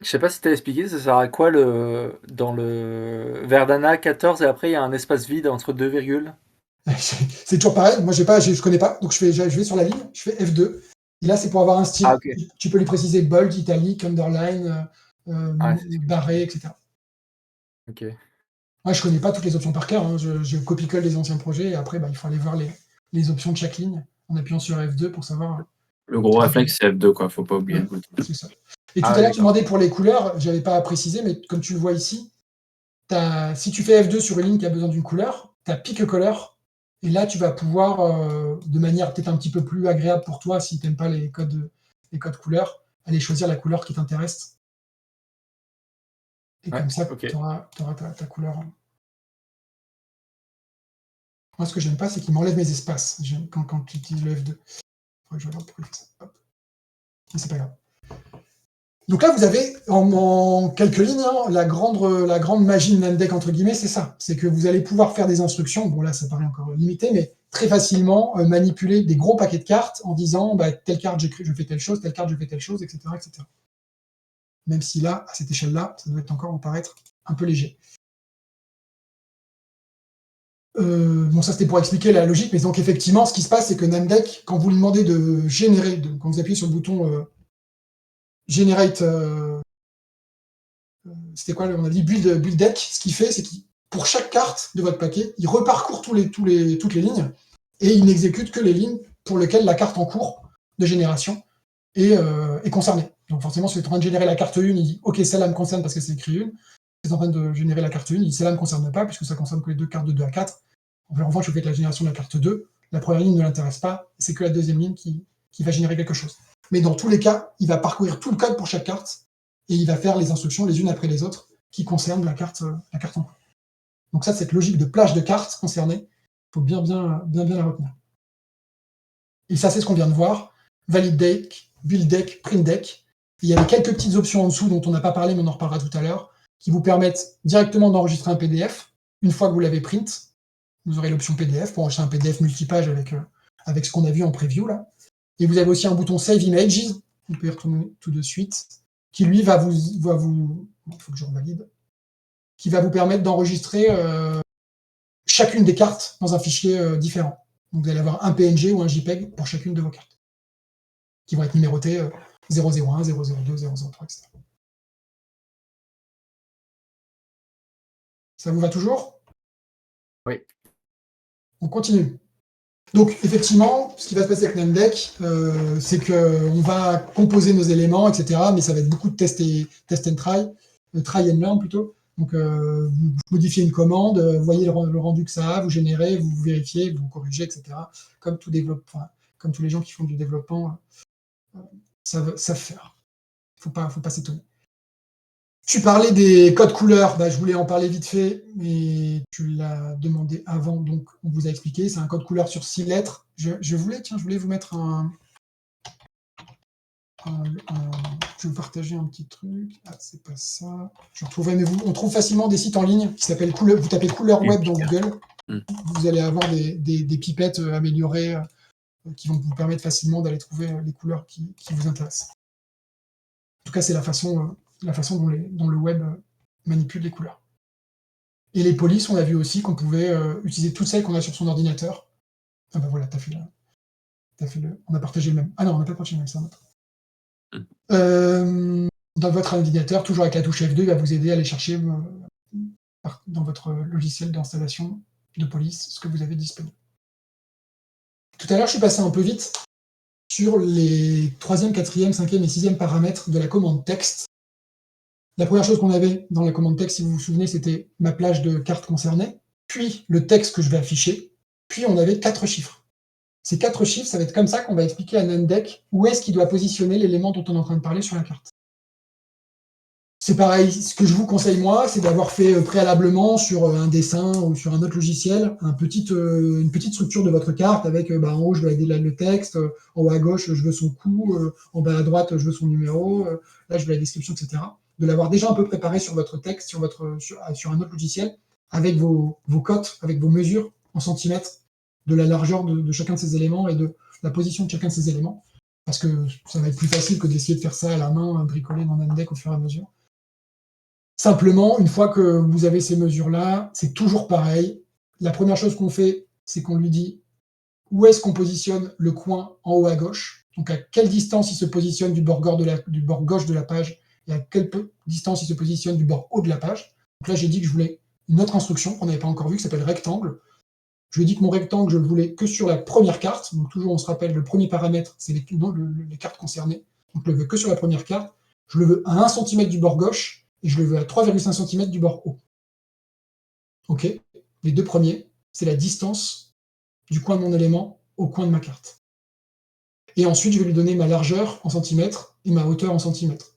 Je sais pas si t'as expliqué, ça sert à quoi dans le Verdana 14 et après il y a un espace vide entre deux virgules. C'est toujours pareil. Moi, je connais pas. Donc, je vais sur la ligne, je fais F2. Et là, c'est pour avoir un style. Ah, ok. Tu peux lui préciser bold, italique, underline, C'est barré, etc. Ok. Moi, je connais pas toutes les options par cœur. Hein. Je copie-colle des anciens projets et après, il faut aller voir les options de chaque ligne en appuyant sur F2 pour savoir. Le gros réflexe, c'est F2, quoi. Faut pas oublier Ouais, le bouton. c'est ça. Et tout Ah, à l'heure, d'accord. tu demandais pour les couleurs. J'avais pas précisé, mais comme tu le vois ici, si tu fais F2 sur une ligne qui a besoin d'une couleur, tu as pick a color. Et là, tu vas pouvoir, de manière peut-être un petit peu plus agréable pour toi, si tu n'aimes pas les codes couleurs, aller choisir la couleur qui t'intéresse. Et Ouais, comme ça, ok. tu auras ta couleur. Moi, ce que j'aime pas, c'est qu'il m'enlève mes espaces quand tu utilises le F2. Faudrait que je regarde pourquoi il fait ça. Hop. Mais c'est pas grave. Donc là, vous avez en quelques lignes, hein, la grande magie de Namdeck, entre guillemets, c'est ça. C'est que vous allez pouvoir faire des instructions, bon là, ça paraît encore limité, mais très facilement manipuler des gros paquets de cartes en disant telle carte, je fais telle chose, telle carte, je fais telle chose, etc., etc. Même si là, à cette échelle-là, ça doit encore vous paraître un peu léger. Bon, ça c'était pour expliquer la logique, mais donc effectivement, ce qui se passe, c'est que Namdeck, quand vous lui demandez de générer, quand vous appuyez sur le bouton Generate, c'était quoi, on a dit build deck, ce qu'il fait, c'est qu'il, pour chaque carte de votre paquet, il reparcourt toutes les lignes et il n'exécute que les lignes pour lesquelles la carte en cours de génération est concernée. Donc forcément, si vous êtes en train de générer la carte 1, il dit ok, celle-là me concerne parce que c'est écrit 1. Si vous êtes en train de générer la carte 1, il dit celle-là ne me concerne pas puisque ça concerne que les 2 cartes de 2 à 4. En revanche, vous faites la génération de la carte 2, la première ligne ne l'intéresse pas, c'est que la deuxième ligne qui va générer quelque chose. Mais dans tous les cas, il va parcourir tout le code pour chaque carte et il va faire les instructions les unes après les autres qui concernent la carte en cours. Donc ça, cette logique de plage de cartes concernées, il faut bien la retenir. Et ça, c'est ce qu'on vient de voir. Valid deck, build deck, print deck. Et il y avait quelques petites options en dessous dont on n'a pas parlé, mais on en reparlera tout à l'heure, qui vous permettent directement d'enregistrer un PDF. Une fois que vous l'avez print, vous aurez l'option PDF pour enregistrer un PDF multipage avec ce qu'on a vu en preview là. Et vous avez aussi un bouton Save Images, vous pouvez retourner tout de suite, qui lui va vous il faut que je revalide, qui va vous permettre d'enregistrer chacune des cartes dans un fichier différent. Donc vous allez avoir un PNG ou un JPEG pour chacune de vos cartes, qui vont être numérotées 001, 002, 003, etc. Ça vous va toujours? Oui. On continue. Donc, effectivement, ce qui va se passer avec Namdeck, c'est qu'on va composer nos éléments, etc., mais ça va être beaucoup de test and try and learn plutôt. Donc, vous modifiez une commande, vous voyez le rendu que ça a, vous générez, vous vérifiez, vous corrigez, etc., comme tous les gens qui font du développement savent faire. Faut pas s'étonner. Tu parlais des codes couleurs, je voulais en parler vite fait, mais tu l'as demandé avant, donc on vous a expliqué. C'est un code couleur sur 6 lettres. Je voulais vous mettre je vais vous partager un petit truc. Ah, c'est pas ça. Je retrouverai, mais on trouve facilement des sites en ligne qui s'appellent couleur. Vous tapez couleur web dans Google, vous allez avoir des pipettes améliorées qui vont vous permettre facilement d'aller trouver les couleurs qui vous intéressent. En tout cas, c'est la façon dont le web manipule les couleurs. Et les polices, on a vu aussi qu'on pouvait utiliser toutes celles qu'on a sur son ordinateur. Ah bah voilà, on a partagé le même. Ah non, on n'a pas partagé le même, c'est un autre. Dans votre ordinateur, toujours avec la touche F2, il va vous aider à aller chercher dans votre logiciel d'installation de police ce que vous avez disponible. Tout à l'heure, je suis passé un peu vite sur les 3e, 4e, 5e et 6e paramètres de la commande texte. La première chose qu'on avait dans la commande texte, si vous vous souvenez, c'était ma plage de cartes concernée, puis le texte que je vais afficher, puis on avait 4 chiffres. Ces 4 chiffres, ça va être comme ça qu'on va expliquer à Nandeck où est-ce qu'il doit positionner l'élément dont on est en train de parler sur la carte. C'est pareil, ce que je vous conseille moi, c'est d'avoir fait préalablement sur un dessin ou sur un autre logiciel une petite structure de votre carte avec en haut je veux le texte, en haut à gauche je veux son coup, en bas à droite je veux son numéro, là je veux la description, etc. De l'avoir déjà un peu préparé sur votre texte, sur un autre logiciel, avec vos cotes, avec vos mesures en centimètres de la largeur de chacun de ces éléments et de la position de chacun de ces éléments. Parce que ça va être plus facile que d'essayer de faire ça à la main, bricoler dans Nandeck au fur et à mesure. Simplement, une fois que vous avez ces mesures-là, c'est toujours pareil. La première chose qu'on fait, c'est qu'on lui dit où est-ce qu'on positionne le coin en haut à gauche, donc à quelle distance il se positionne du bord gauche de la page et à quelle distance il se positionne du bord haut de la page. Donc là, j'ai dit que je voulais une autre instruction qu'on n'avait pas encore vue, qui s'appelle rectangle. Je lui ai dit que mon rectangle, je le voulais que sur la première carte. Donc toujours, on se rappelle, le premier paramètre, c'est les cartes concernées. Donc je le veux que sur la première carte. Je le veux à 1 cm du bord gauche et je le veux à 3,5 cm du bord haut. OK. Les deux premiers, c'est la distance du coin de mon élément au coin de ma carte. Et ensuite, je vais lui donner ma largeur en centimètres et ma hauteur en centimètres.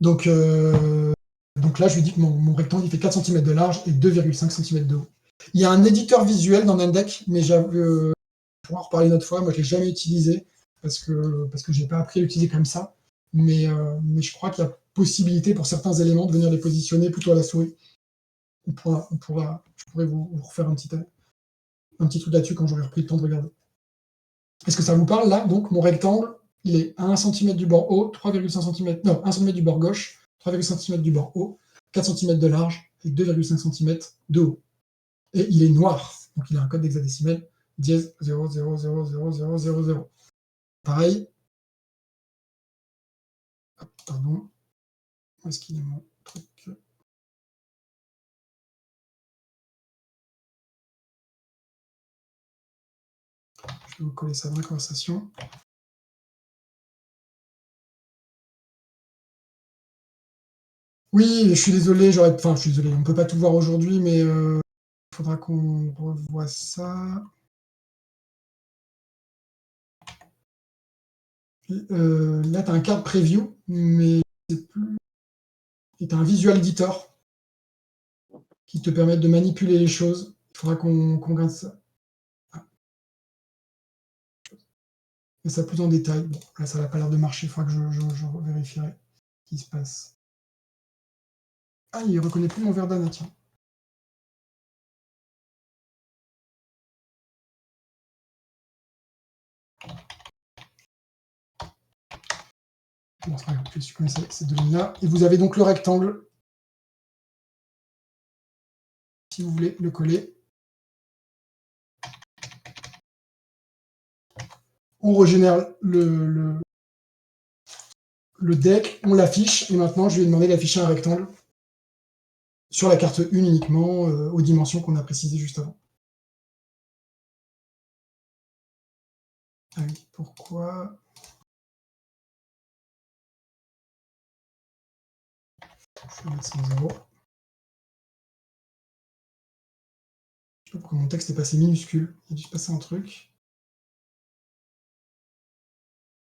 Donc là, je lui dis que mon rectangle il fait 4 cm de large et 2,5 cm de haut. Il y a un éditeur visuel dans Nandeck, mais on pourra en reparler une autre fois. Moi, je ne l'ai jamais utilisé parce que je n'ai pas appris à l'utiliser comme ça. Mais je crois qu'il y a possibilité pour certains éléments de venir les positionner plutôt à la souris. Je pourrais vous refaire un petit truc là-dessus quand j'aurai repris le temps de regarder. Est-ce que ça vous parle là? Donc mon rectangle, il est à 1 cm du bord haut, 3,5 cm, non, 1 cm du bord gauche, 3,5 cm du bord haut, 4 cm de large et 2,5 cm de haut. Et il est noir, donc il a un code d'hexadécimel dièse 0,0000000. Pareil. Pardon. Où est-ce qu'il est mon truc? Je vais vous coller ça dans la conversation. Oui, je suis désolé, on ne peut pas tout voir aujourd'hui, mais il faudra qu'on revoie ça. Là, tu as un card preview, mais c'est plus. Et tu as un visual editor qui te permet de manipuler les choses. Il faudra qu'on regarde ça. Ah. Mais ça plus en détail. Bon, là, ça n'a pas l'air de marcher, il faudra que je vérifierai ce qui se passe. Ah, il ne reconnaît plus mon Verdana, tiens. Bon, c'est pas grave, je vais supprimer ces deux lignes-là. Et vous avez donc le rectangle. Si vous voulez le coller. On régénère le deck, on l'affiche, et maintenant je vais lui demander d'afficher un rectangle sur la carte 1 uniquement, aux dimensions qu'on a précisées juste avant. Ah oui, pourquoi? Je vais mettre 100. Je sais pas pourquoi mon texte est passé minuscule. Il a dû se passer un truc.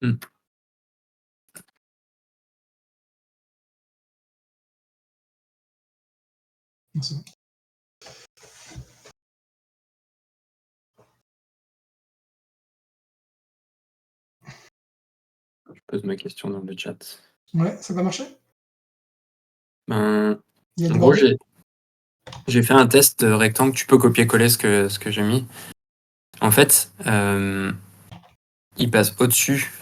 Hmm. Non, c'est bon. Je pose ma question dans le chat. Ouais, ça va marcher? Ben, Il y a en des gros, bordées? j'ai fait un test rectangle. Tu peux copier-coller ce que j'ai mis. En fait, il passe au-dessus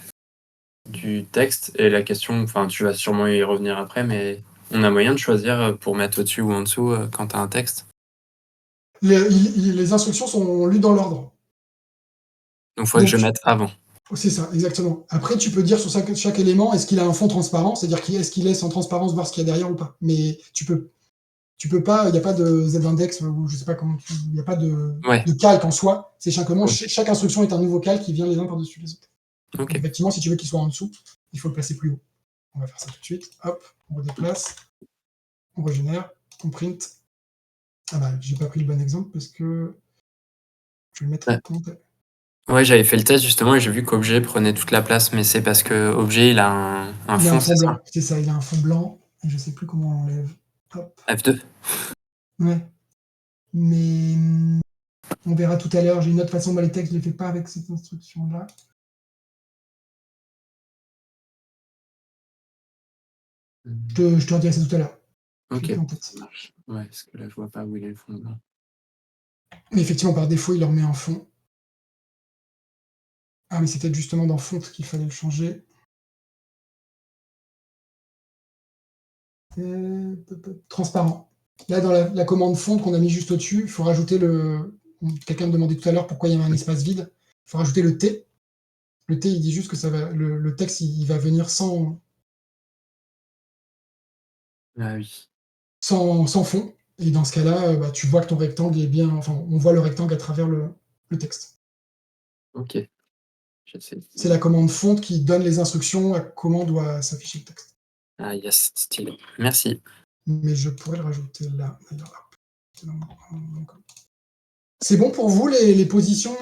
du texte et la question, enfin, tu vas sûrement y revenir après, mais on a moyen de choisir pour mettre au-dessus ou en dessous quand tu as un texte. Les instructions sont lues dans l'ordre. Donc, il faudrait que je Donc, mette avant. c'est ça, exactement. Après, tu peux dire sur chaque élément, est-ce qu'il a un fond transparent, c'est-à-dire est-ce qu'il laisse en transparence voir ce qu'il y a derrière ou pas. Mais tu peux pas, il n'y a pas de z-index, ou je sais pas comment, il n'y a pas Ouais, de calque en soi. C'est simplement, ok. chaque instruction est un nouveau calque qui vient les uns par-dessus les autres. Donc, Ok. effectivement, si tu veux qu'il soit en dessous, il faut le placer plus haut. On va faire ça tout de suite. Hop, on redéplace, on régénère, on print. Ah bah, j'ai pas pris le bon exemple parce que je vais le mettre Ouais. en commentaire. Ouais, j'avais fait le test justement et j'ai vu qu'objet prenait toute la place, mais c'est parce que objet il a un Il a un fond, fond c'est ça? blanc, c'est ça, il a un fond blanc, et je sais plus comment on l'enlève. Hop, F2. ouais. Mais on verra tout à l'heure, j'ai une autre façon dans les textes, je ne les fais pas avec cette instruction-là. Je te redirai ça tout à l'heure. Ok, Je l'ai en tête. ça marche. Ouais, parce que là je vois pas où il est le fond blanc. Mais effectivement, par défaut, il leur met un fond. Ah, mais c'est peut-être justement dans font qu'il fallait le changer. Transparent. Là, dans la commande fond qu'on a mis juste au-dessus, il faut rajouter quelqu'un me demandait tout à l'heure pourquoi il y avait un espace vide. Il faut rajouter le T. Le T, il dit juste que ça va, le texte, il va venir sans Ah oui. fond. Et dans ce cas-là, bah, tu vois que ton rectangle est bien. Enfin, on voit le rectangle à travers le texte. Ok. J'essaie. C'est la commande font qui donne les instructions à comment doit s'afficher le texte. Ah yes, stylé. Merci. Mais je pourrais le rajouter là. C'est bon pour vous les positions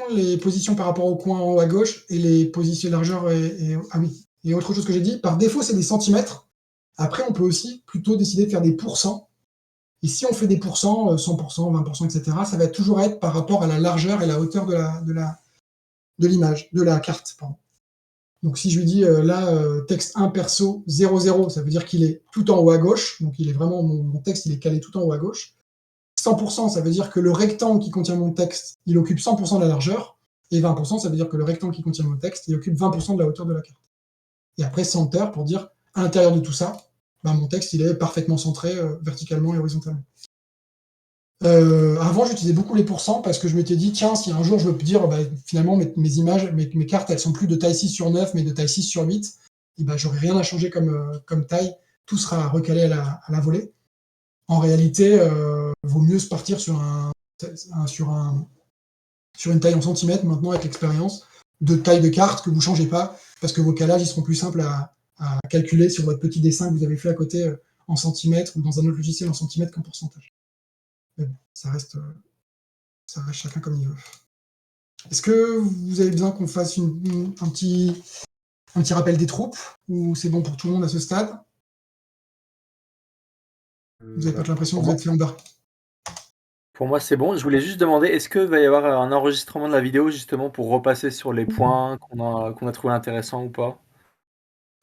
par rapport au coin en haut à gauche et les positions largeur ah oui. Et autre chose que j'ai dit, par défaut c'est des centimètres. Après on peut aussi plutôt décider de faire des pourcents. Et si on fait des pourcents, 100%, 20%, etc., ça va toujours être par rapport à la largeur et la hauteur de l'image, de la carte. Pardon. Donc si je lui dis là, texte 1 perso 00, ça veut dire qu'il est tout en haut à gauche. Donc il est vraiment, mon texte il est calé tout en haut à gauche. 100%, ça veut dire que le rectangle qui contient mon texte, il occupe 100% de la largeur. Et 20%, ça veut dire que le rectangle qui contient mon texte, il occupe 20% de la hauteur de la carte. Et après, center, pour dire, à l'intérieur de tout ça, bah, mon texte, il est parfaitement centré verticalement et horizontalement. Avant, j'utilisais beaucoup les pourcents parce que je m'étais dit, tiens, si un jour je veux dire, bah, finalement, mes images, mes cartes, elles sont plus de taille 6/9, mais de taille 6/8, et bah, j'aurais rien à changer comme taille. Tout sera recalé à la volée. En réalité, vaut mieux se partir sur une taille en centimètres maintenant avec l'expérience de taille de carte que vous ne changez pas parce que vos calages ils seront plus simples à calculer sur votre petit dessin que vous avez fait à côté en centimètres ou dans un autre logiciel en centimètres qu'en pourcentage. Mais bon, ça reste chacun comme il veut. Est-ce que vous avez besoin qu'on fasse un petit rappel des troupes ou c'est bon pour tout le monde à ce stade? Vous n'avez pas l'impression que vous êtes fait embarquer? Pour moi, c'est bon. Je voulais juste demander, est-ce qu'il va y avoir un enregistrement de la vidéo justement pour repasser sur les points qu'on a trouvé intéressants ou pas?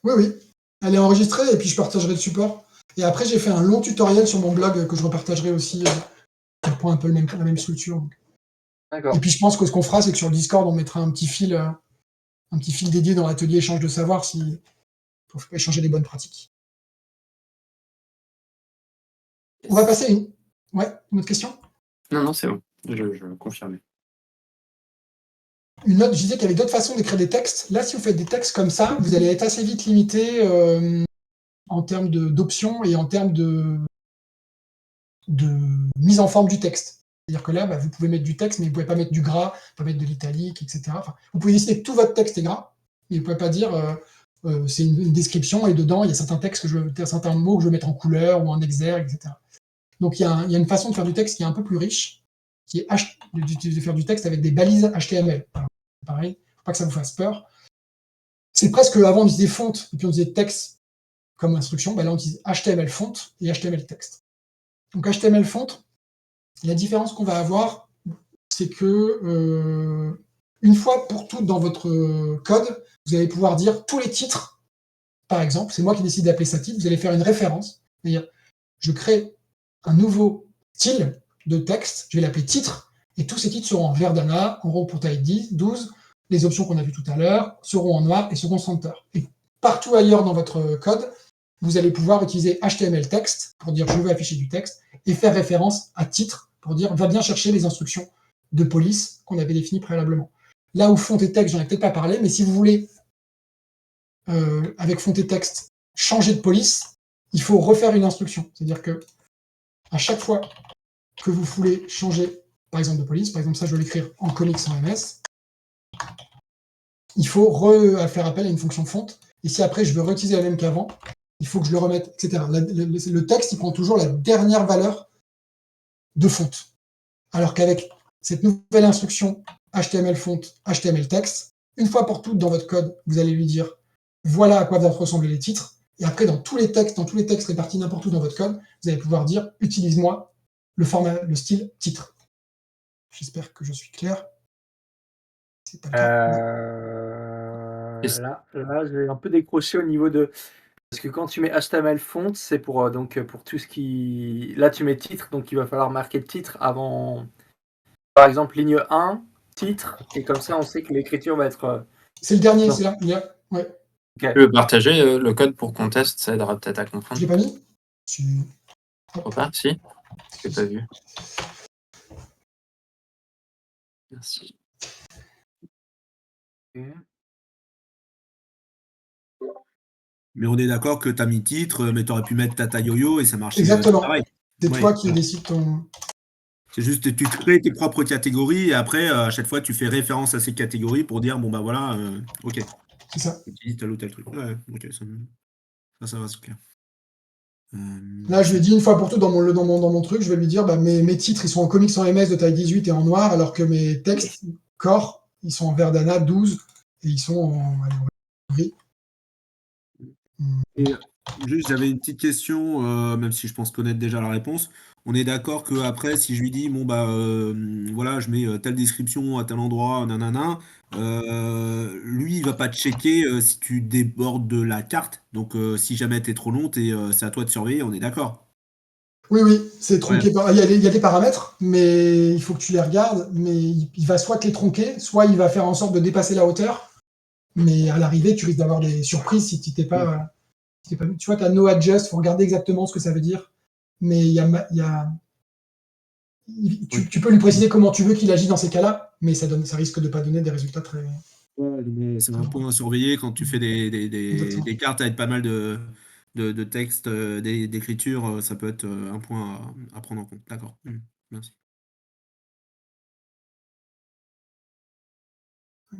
Oui, oui. Elle est enregistrée et puis je partagerai le support. Et après, j'ai fait un long tutoriel sur mon blog que je repartagerai aussi. Qui reprend un peu la même structure. Donc. D'accord. Et puis je pense que ce qu'on fera, c'est que sur le Discord, on mettra un petit fil dédié dans l'atelier échange de savoir pour échanger des bonnes pratiques. On va passer à une autre question. Non, c'est bon. Je confirme. Je disais qu'il y avait d'autres façons d'écrire des textes. Là, si vous faites des textes comme ça, vous allez être assez vite limité en termes d'options et en termes de mise en forme du texte. C'est-à-dire que là, bah, vous pouvez mettre du texte, mais vous ne pouvez pas mettre du gras, pas mettre de l'italique, etc. Enfin, vous pouvez décider que tout votre texte est gras, mais vous ne pouvez pas dire c'est une description et dedans, il y a certains mots que je veux mettre en couleur ou en exergue, etc. Donc, il y a une façon de faire du texte qui est un peu plus riche, qui est de faire du texte avec des balises HTML. Alors, pareil, il ne faut pas que ça vous fasse peur. c'est presque avant on disait font et puis on disait texte comme instruction, là on utilise HTML font et HTML texte. Donc HTML font, la différence qu'on va avoir, c'est que une fois pour toutes dans votre code, vous allez pouvoir dire tous les titres, par exemple, c'est moi qui décide d'appeler ça titre, vous allez faire une référence, c'est-à-dire je crée un nouveau style de texte, je vais l'appeler titre, et tous ces titres seront en Verdana, en rond pour taille 10, 12, les options qu'on a vues tout à l'heure seront en noir et seront center. Et partout ailleurs dans votre code, vous allez pouvoir utiliser HTML texte pour dire je veux afficher du texte et faire référence à titre pour dire va bien chercher les instructions de police qu'on avait définies préalablement. Là où font et texte, j'en ai peut-être pas parlé, mais si vous voulez, avec font et texte, changer de police, il faut refaire une instruction. C'est-à-dire que à chaque fois que vous voulez changer, par exemple, de police, par exemple, ça, je vais l'écrire en comics sans MS, il faut faire appel à une fonction font. Et si après, je veux réutiliser la même qu'avant, il faut que je le remette, etc. Le texte, il prend toujours la dernière valeur de font. Alors qu'avec cette nouvelle instruction HTML font, HTML texte, une fois pour toutes dans votre code, vous allez lui dire voilà à quoi doivent ressembler les titres. Et après, dans tous les textes répartis n'importe où dans votre code, vous allez pouvoir dire utilise-moi le style titre. J'espère que je suis clair. C'est pas le cas. Là, je vais un peu décrocher au niveau de. Parce que quand tu mets HTML font, c'est pour tout ce qui. Là, tu mets titre, donc il va falloir marquer le titre avant. Par exemple, ligne 1, titre, et comme ça, on sait que l'écriture va être. C'est le dernier, c'est là. Ouais. Tu veux partager le code pour qu'on teste, ça aidera peut-être à comprendre. Je l'ai pas mis Repart, si. Je l'ai pas vu. Merci. Mais on est d'accord que tu as mis titre, mais tu aurais pu mettre Tata Yo-Yo et ça marchait exactement. pareil. C'est toi qui décides ton. C'est juste tu crées tes propres catégories et après, à chaque fois, tu fais référence à ces catégories pour dire bon, bah voilà, ok. C'est ça. Utilise tel ou tel truc. Ouais, ok, ça va, c'est clair. Là, je lui ai dit une fois pour toutes dans mon truc, je vais lui dire mes titres, ils sont en comics sans MS de taille 18 et en noir, alors que mes textes core, ils sont en Verdana 12 et ils sont en gris. Et juste, j'avais une petite question, même si je pense connaître déjà la réponse. On est d'accord que après, si je lui dis bon bah voilà, je mets telle description à tel endroit, nanana, lui il va pas checker si tu débordes de la carte. Donc si jamais t'es trop long, c'est à toi de surveiller. On est d'accord. Oui, c'est tronqué. Il y a des paramètres, mais il faut que tu les regardes. Mais il va soit te les tronquer, soit il va faire en sorte de dépasser la hauteur. Mais à l'arrivée, tu risques d'avoir des surprises si tu t'es pas. Tu vois, tu as no adjust, il faut regarder exactement ce que ça veut dire. Mais tu peux lui préciser comment tu veux qu'il agisse dans ces cas-là, mais ça risque de ne pas donner des résultats très. Ouais, mais c'est un point à surveiller quand tu fais des cartes avec pas mal de textes, d'écriture, ça peut être un point à prendre en compte. D'accord. Merci.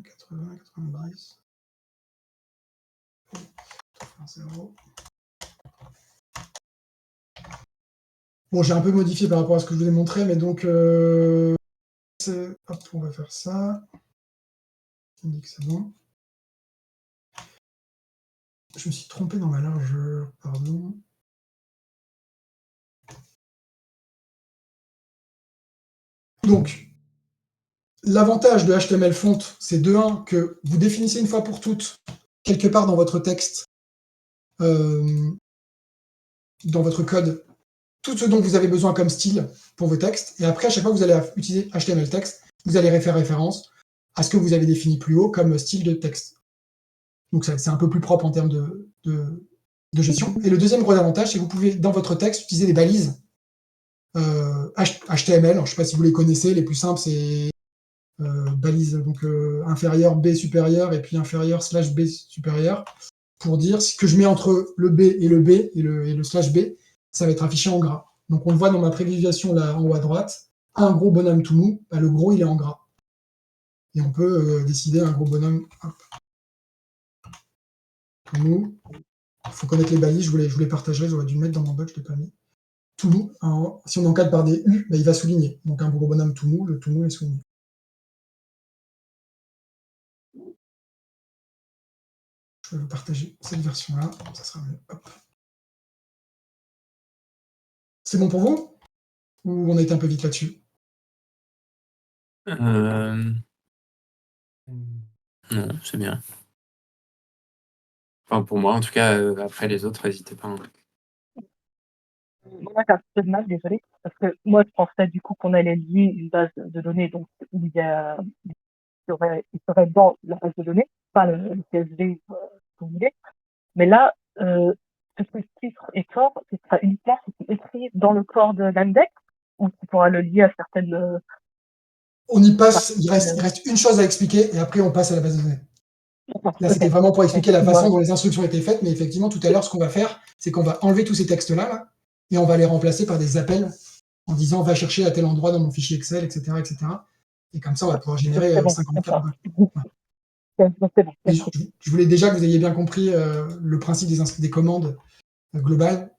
80, 90. 0. Bon, j'ai un peu modifié par rapport à ce que je vous ai montré, mais donc hop, on va faire ça. Il me dit que c'est bon. Je me suis trompé dans ma largeur, pardon. Donc, l'avantage de HTML font, c'est de 1 que vous définissez une fois pour toutes, quelque part dans votre texte, dans votre code, tout ce dont vous avez besoin comme style pour vos textes, et après, à chaque fois que vous allez utiliser HTML texte, vous allez faire référence à ce que vous avez défini plus haut comme style de texte. Donc c'est un peu plus propre en termes de gestion. Et le deuxième gros avantage, c'est que vous pouvez, dans votre texte, utiliser des balises HTML. Alors, je ne sais pas si vous les connaissez, les plus simples, c'est balise donc inférieur B supérieur et puis inférieur / B supérieur, pour dire ce que je mets entre le B et le B et le /B, ça va être affiché en gras. Donc on le voit dans ma prévisualisation là en haut à droite, un gros bonhomme tout mou, le gros il est en gras. Et on peut décider un gros bonhomme tout mou. Il faut connaître les balises, je vous les partagerai, j'aurais dû le mettre dans mon doc, je ne l'ai pas mis. Tout mou, si on encadre par des U, il va souligner. Donc un gros bonhomme tout mou, le tout mou est souligné. Je vais vous partager cette version-là, ça sera mieux. Hop. C'est bon pour vous? Ou on a été un peu vite là-dessus? Non, c'est bien. Enfin, pour moi, en tout cas, après les autres, n'hésitez pas. Moi, j'ai un petit peu de mal, désolée, parce que moi, je pensais du coup qu'on allait lier une base de données, donc où il serait dans la base de données, pas le CSV, que vous voulez. Mais là, ce que ce titre et corps, ce sera uniquement si c'est écrit dans le corps de l'index, ou tu pourras le lier à certaines. On y passe, il reste une chose à expliquer et après on passe à la base de données. Là, c'était vraiment pour expliquer la façon dont les instructions étaient faites, mais effectivement, tout à l'heure, ce qu'on va faire, c'est qu'on va enlever tous ces textes-là, là, et on va les remplacer par des appels en disant va chercher à tel endroit dans mon fichier Excel, etc. etc. Et comme ça, on va pouvoir générer 54. Et je voulais déjà que vous ayez bien compris le principe des commandes globales.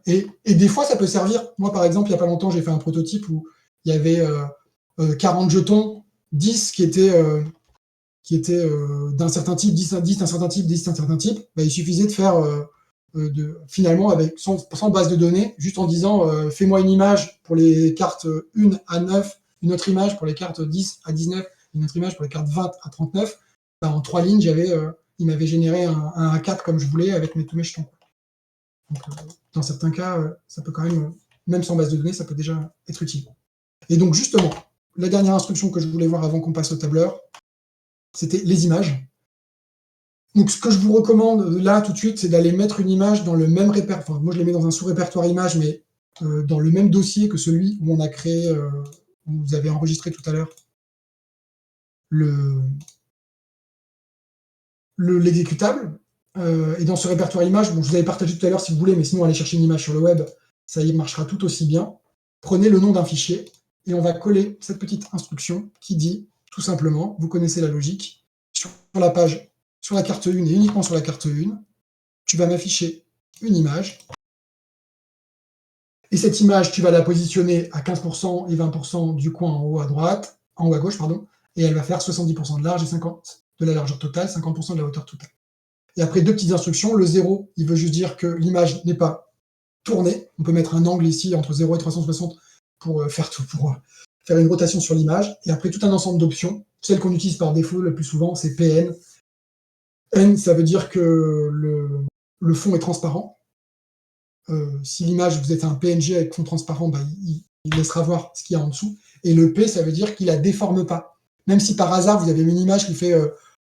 Et des fois, ça peut servir. Moi, par exemple, il n'y a pas longtemps, j'ai fait un prototype où il y avait 40 jetons, 10 qui étaient d'un certain type, 10 d'un certain type, 10 d'un certain type. Bah, il suffisait de faire finalement avec sans base de données, juste en disant fais-moi une image pour les cartes 1 à 9, une autre image pour les cartes 10 à 19, une autre image pour les cartes 20 à 39. Bah, en 3 lignes, il m'avait généré un A4 comme je voulais avec tous mes jetons. Donc, dans certains cas, ça peut quand même sans base de données, ça peut déjà être utile. Et donc justement, la dernière instruction que je voulais voir avant qu'on passe au tableur, c'était les images. Donc ce que je vous recommande là tout de suite, c'est d'aller mettre une image dans le même répertoire. Enfin, moi je les mets dans un sous-répertoire image, mais dans le même dossier que celui où on a créé, où vous avez enregistré tout à l'heure l'exécutable. Et dans ce répertoire image, bon, je vous avais partagé tout à l'heure si vous voulez, mais sinon allez chercher une image sur le web, ça y marchera tout aussi bien. Prenez le nom d'un fichier et on va coller cette petite instruction qui dit tout simplement, vous connaissez la logique, sur la page, sur la carte 1 et uniquement sur la carte 1, tu vas m'afficher une image. Et cette image, tu vas la positionner à 15% et 20% du coin en haut à droite, en haut à gauche, pardon, et elle va faire 70% de large et 50% de la largeur totale, 50% de la hauteur totale. Et après, deux petites instructions. Le 0, il veut juste dire que l'image n'est pas tournée. On peut mettre un angle ici entre 0 et 360 pour faire une rotation sur l'image. Et après, tout un ensemble d'options. Celle qu'on utilise par défaut le plus souvent, c'est PN. N, ça veut dire que le fond est transparent. Si l'image, vous êtes un PNG avec fond transparent, bah, il laissera voir ce qu'il y a en dessous. Et le P, ça veut dire qu'il ne la déforme pas. Même si par hasard, vous avez une image qui fait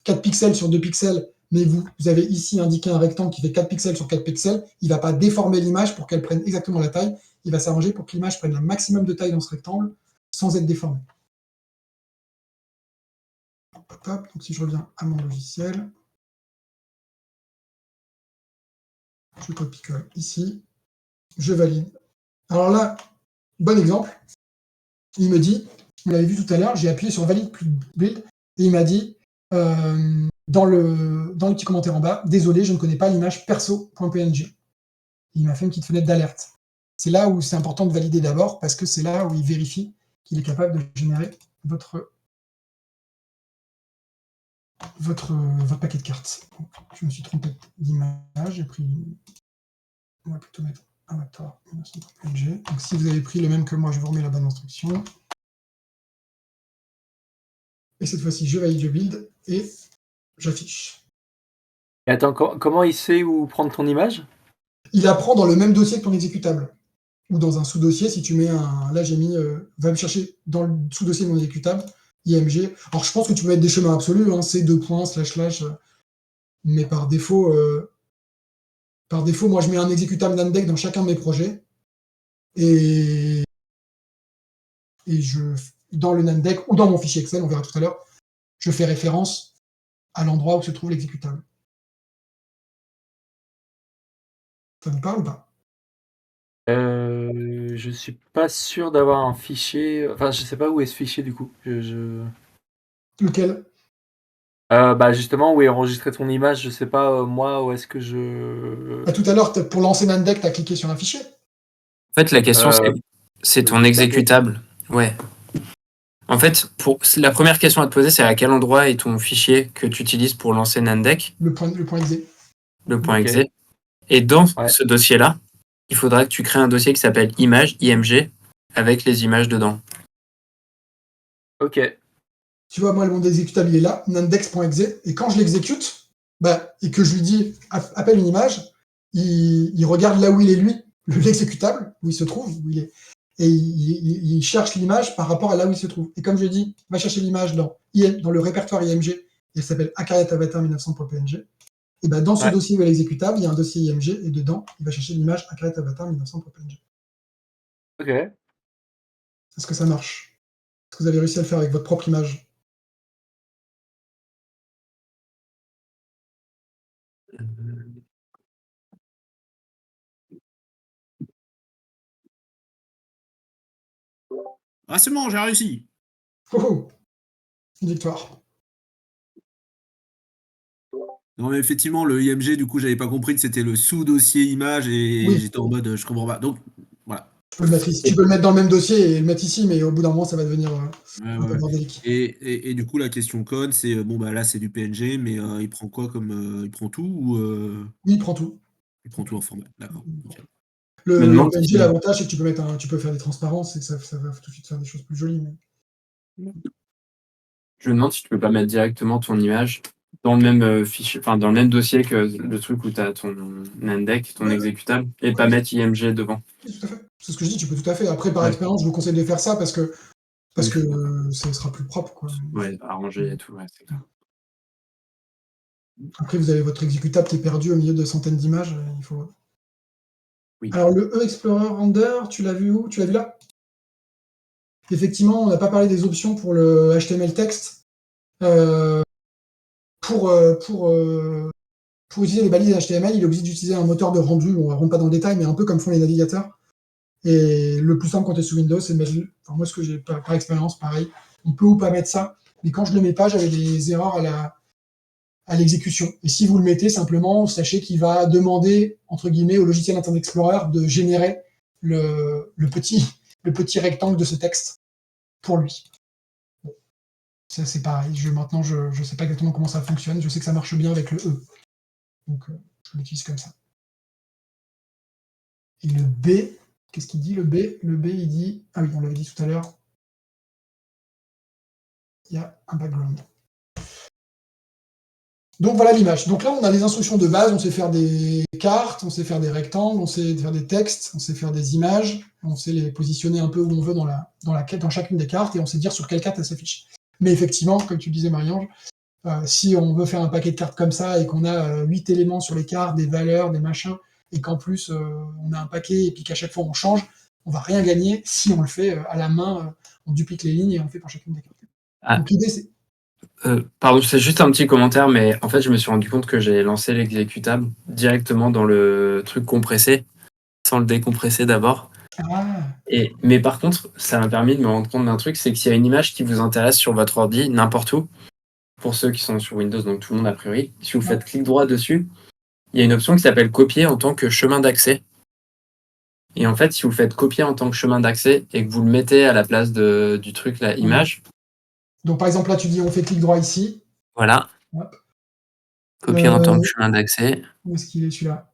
4 pixels sur 2 pixels, mais vous avez ici indiqué un rectangle qui fait 4 pixels sur 4 pixels, il ne va pas déformer l'image pour qu'elle prenne exactement la taille. Il va s'arranger pour que l'image prenne le maximum de taille dans ce rectangle sans être déformée. Donc si je reviens à mon logiciel, je copie-colle ici, je valide. Alors là, bon exemple, il me dit, vous l'avez vu tout à l'heure, j'ai appuyé sur valide plus build, et il m'a dit, dans le petit commentaire en bas, désolé, je ne connais pas l'image perso.png. Il m'a fait une petite fenêtre d'alerte. C'est là où c'est important de valider d'abord, parce que c'est là où il vérifie qu'il est capable de générer votre paquet de cartes. Donc, je me suis trompé d'image, j'ai pris. On va plutôt mettre avatar 1930png. Donc si vous avez pris le même que moi, je vous remets la bonne instruction. Et cette fois-ci, je valide, je build et j'affiche. Et attends, comment il sait où prendre ton image? Il apprend dans le même dossier que ton exécutable. Ou dans un sous-dossier, si tu mets un. Là, j'ai mis. Va me chercher dans le sous-dossier de mon exécutable, IMG. Alors, je pense que tu peux mettre des chemins absolus, hein, C, 2 points, / mais par défaut, moi, je mets un exécutable Nandex dans chacun de mes projets. Et dans le Nandex ou dans mon fichier Excel, on verra tout à l'heure, je fais référence à l'endroit où se trouve l'exécutable. Ça vous parle ou pas? Je suis pas sûr d'avoir un fichier. Enfin, je sais pas où est ce fichier du coup. Lequel? Bah justement, où est enregistré ton image, je sais pas moi où est-ce que je. Tout à l'heure, pour lancer Nandex, tu as cliqué sur un fichier. En fait, la question, c'est ton exécutable. Ouais. En fait, la première question à te poser, c'est à quel endroit est ton fichier que tu utilises pour lancer Nandex. Le point .exe. le point Ok. .exe. Et dans Ouais. ce dossier-là, il faudra que tu crées un dossier qui s'appelle image, IMG, avec les images dedans. Ok. Tu vois, moi, le monde exécutable, il est là, index.exe, et quand je l'exécute, et que je lui dis appelle une image, il regarde là où il est, lui, l'exécutable, où il se trouve, où il est, et il cherche l'image par rapport à là où il se trouve. Et comme je dis, va chercher l'image dans le répertoire IMG, et elle s'appelle Acariat Avatar 1900.png, et dans ce Ouais. dossier où est l'exécutable, il y a un dossier IMG, et dedans, il va chercher l'image Acariat Avatar 1900.png. Ok. Est-ce que ça marche? Est-ce que vous avez réussi à le faire avec votre propre image? Ah, c'est bon, j'ai réussi. Oh, une victoire. Non, mais effectivement, le IMG, du coup, j'avais pas compris que c'était le sous-dossier image et Oui. j'étais en mode, je comprends pas. Donc, voilà. Tu peux le mettre ici. Tu peux le mettre dans le même dossier et le mettre ici, mais au bout d'un moment, ça va devenir Ouais, un peu ouais. bordélique. Et du coup, la question code, c'est bon, bah là, c'est du PNG, mais il prend quoi comme. Il prend tout ou Oui, il prend tout. il prend tout en format? D'accord. Ok. Je me Le demande PNG, si, l'avantage, c'est que tu peux faire des transparences et que ça va tout de suite faire des choses plus jolies. je me demande si tu peux pas mettre directement ton image dans le même fichier, enfin dans le même dossier que le truc où tu as ton index, ton Ouais, exécutable, et pas ouais, mettre IMG devant. tout à fait. C'est ce que je dis, tu peux tout à fait. Après, par Ouais. expérience, je vous conseille de faire ça parce que Oui, je suis d'accord. ça sera plus propre, quoi. Ouais, arranger et tout, ouais, c'est clair. Après, vous avez votre exécutable qui est perdu au milieu de centaines d'images. Il faut... Oui. Alors, le E-Explorer Render, tu l'as vu où? Tu l'as vu là? Effectivement, on n'a pas parlé des options pour le HTML texte. Euh, pour, euh, pour, euh, pour utiliser les balises HTML, il est obligé d'utiliser un moteur de rendu. On ne rentre pas dans le détail, mais un peu comme font les navigateurs. Et le plus simple quand tu es sous Windows, c'est de mettre. Enfin, moi, ce que j'ai par expérience, pareil. On peut ou pas mettre ça. Mais quand je ne le mets pas, j'avais des erreurs à l'exécution. Et si vous le mettez, simplement, sachez qu'il va demander, entre guillemets, au logiciel Internet Explorer de générer le petit rectangle de ce texte pour lui. Ça, c'est pareil. Maintenant, je ne sais pas exactement comment ça fonctionne. Je sais que ça marche bien avec le E. Donc, je l'utilise comme ça. Et le B, qu'est-ce qu'il dit, le B? Le B, il dit... Ah oui, on l'avait dit tout à l'heure. Il y a un background. Donc, voilà l'image. Donc là, on a les instructions de base. On sait faire des cartes, on sait faire des rectangles, on sait faire des textes, on sait faire des images, on sait les positionner un peu où on veut dans chacune des cartes, et on sait dire sur quelle carte elle s'affiche. Mais effectivement, comme tu disais, Marie-Ange, si on veut faire un paquet de cartes comme ça et qu'on a 8 éléments sur les cartes, des valeurs, des machins, et qu'en plus on a un paquet et puis qu'à chaque fois on change, on va rien gagner si on le fait à la main, on duplique les lignes et on le fait pour chacune des cartes. Ah. Donc l'idée c'est... Pardon, c'est juste un petit commentaire, mais en fait, je me suis rendu compte que j'ai lancé l'exécutable directement dans le truc compressé, sans le décompresser d'abord. Ah, Mais par contre, ça m'a permis de me rendre compte d'un truc, c'est que s'il y a une image qui vous intéresse sur votre ordi, n'importe où, pour ceux qui sont sur Windows, donc tout le monde a priori, si vous faites clic droit dessus, il y a une option qui s'appelle copier en tant que chemin d'accès. Et en fait, si vous faites copier en tant que chemin d'accès et que vous le mettez à la place du truc, la image, donc par exemple là tu dis on fait clic droit ici. voilà, Hop. copier en tant que chemin d'accès. Où est-ce qu'il est celui-là?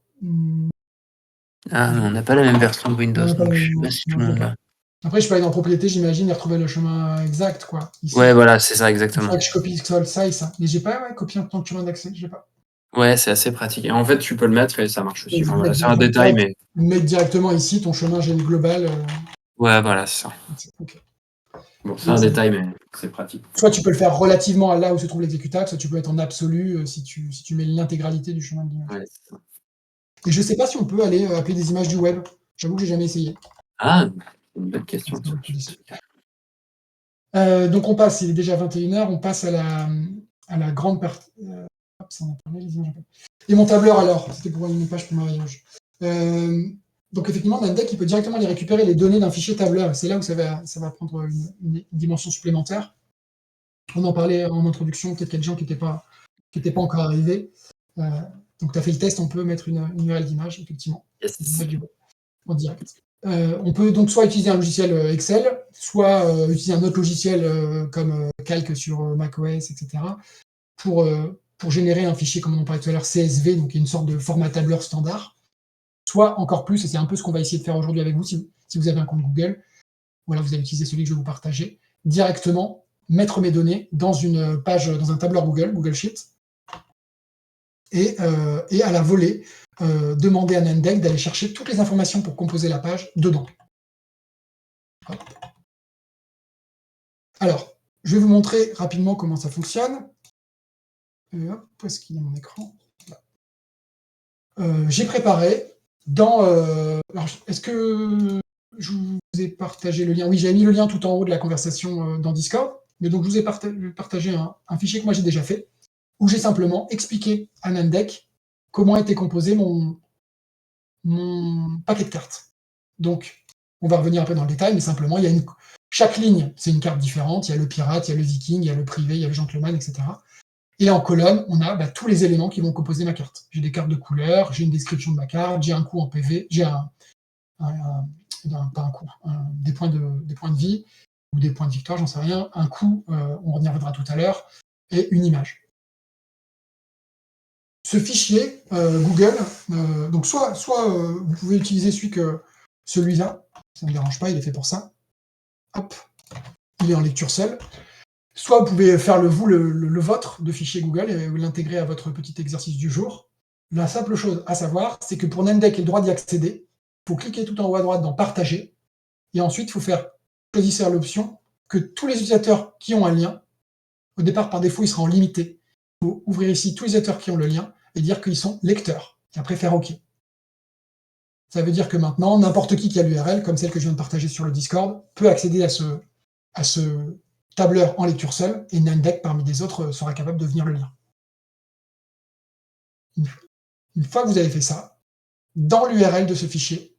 Ah, mais on n'a pas la même version de Windows, Non, pas donc le je sais même, pas non. si Non, tout le je l'ai monde pas. l'a. Après je peux aller dans propriété, j'imagine, et retrouver le chemin exact, quoi. Ici. Ouais, voilà, c'est ça, Il exactement. faudrait que je copie ça et ça. Mais j'ai pas copié en tant que chemin d'accès, j'ai pas. Ouais, c'est assez pratique. Et en fait, tu peux le mettre et ça marche aussi. Et Enfin, voilà, c'est un détail, mais mettre directement ici ton chemin global. ouais, voilà, c'est ça. Okay. Bon, c'est un détail, mais c'est pratique. Soit tu peux le faire relativement à là où se trouve l'exécutable, soit tu peux être en absolu si tu mets l'intégralité du chemin de l'image. Ouais, c'est ça. Et je sais pas si on peut aller appeler des images du web. J'avoue que j'ai jamais essayé. Ah, c'est une belle question. Donc on passe, il est déjà 21h, on passe à la grande partie. Hop, ça en a parlé, les images. Et mon tableur alors, c'était pour une page pour Marie-Ange. Donc effectivement, Nandeck, il peut directement aller récupérer les données d'un fichier tableur. Et c'est là où ça va prendre une dimension supplémentaire. On en parlait en introduction, peut-être qu'il y a des gens qui n'étaient pas encore arrivés. Donc tu as fait le test, on peut mettre une URL d'image, effectivement. Yes. En direct. On peut donc soit utiliser un logiciel Excel, soit utiliser un autre logiciel comme Calc sur macOS, etc., pour pour générer un fichier, comme on en parlait tout à l'heure, CSV, donc une sorte de format tableur standard, soit encore plus, et c'est un peu ce qu'on va essayer de faire aujourd'hui avec vous, si vous avez un compte Google, voilà, vous allez utiliser celui que je vais vous partager, directement mettre mes données dans une page, dans un tableur Google Sheet, et à la volée, demander à Nandeck d'aller chercher toutes les informations pour composer la page dedans. Hop. Alors, je vais vous montrer rapidement comment ça fonctionne. Hop, où est-ce qu'il y a mon écran? J'ai préparé dans... alors, est-ce que je vous ai partagé le lien? Oui, j'avais mis le lien tout en haut de la conversation dans Discord. Mais donc, je vous ai partagé un fichier que moi j'ai déjà fait, où j'ai simplement expliqué à Nandeck comment était composé mon paquet de cartes. Donc, on va revenir un peu dans le détail, mais simplement, il y a chaque ligne, c'est une carte différente. Il y a le pirate, il y a le viking, il y a le privé, il y a le gentleman, etc. Et en colonne, on a tous les éléments qui vont composer ma carte. J'ai des cartes de couleurs, j'ai une description de ma carte, j'ai un coût en PV, j'ai des points de vie, ou des points de victoire, j'en sais rien, un coût, on y reviendra tout à l'heure, et une image. Ce fichier, Google, donc soit vous pouvez utiliser celui-là, ça ne me dérange pas, il est fait pour ça. Hop, il est en lecture seule. Soit vous pouvez faire le vôtre de fichier Google et l'intégrer à votre petit exercice du jour. La simple chose à savoir, c'est que pour Nandeck ait le droit d'y accéder, il faut cliquer tout en haut à droite dans Partager, et ensuite il faut choisir l'option que tous les utilisateurs qui ont un lien, au départ par défaut il sera en limité, il faut ouvrir ici tous les utilisateurs qui ont le lien et dire qu'ils sont lecteurs, et après faire OK. Ça veut dire que maintenant, n'importe qui a l'URL, comme celle que je viens de partager sur le Discord, peut accéder à ce tableur en lecture seule, et Nandeck, parmi des autres, sera capable de venir le lire. Une fois que vous avez fait ça, dans l'URL de ce fichier,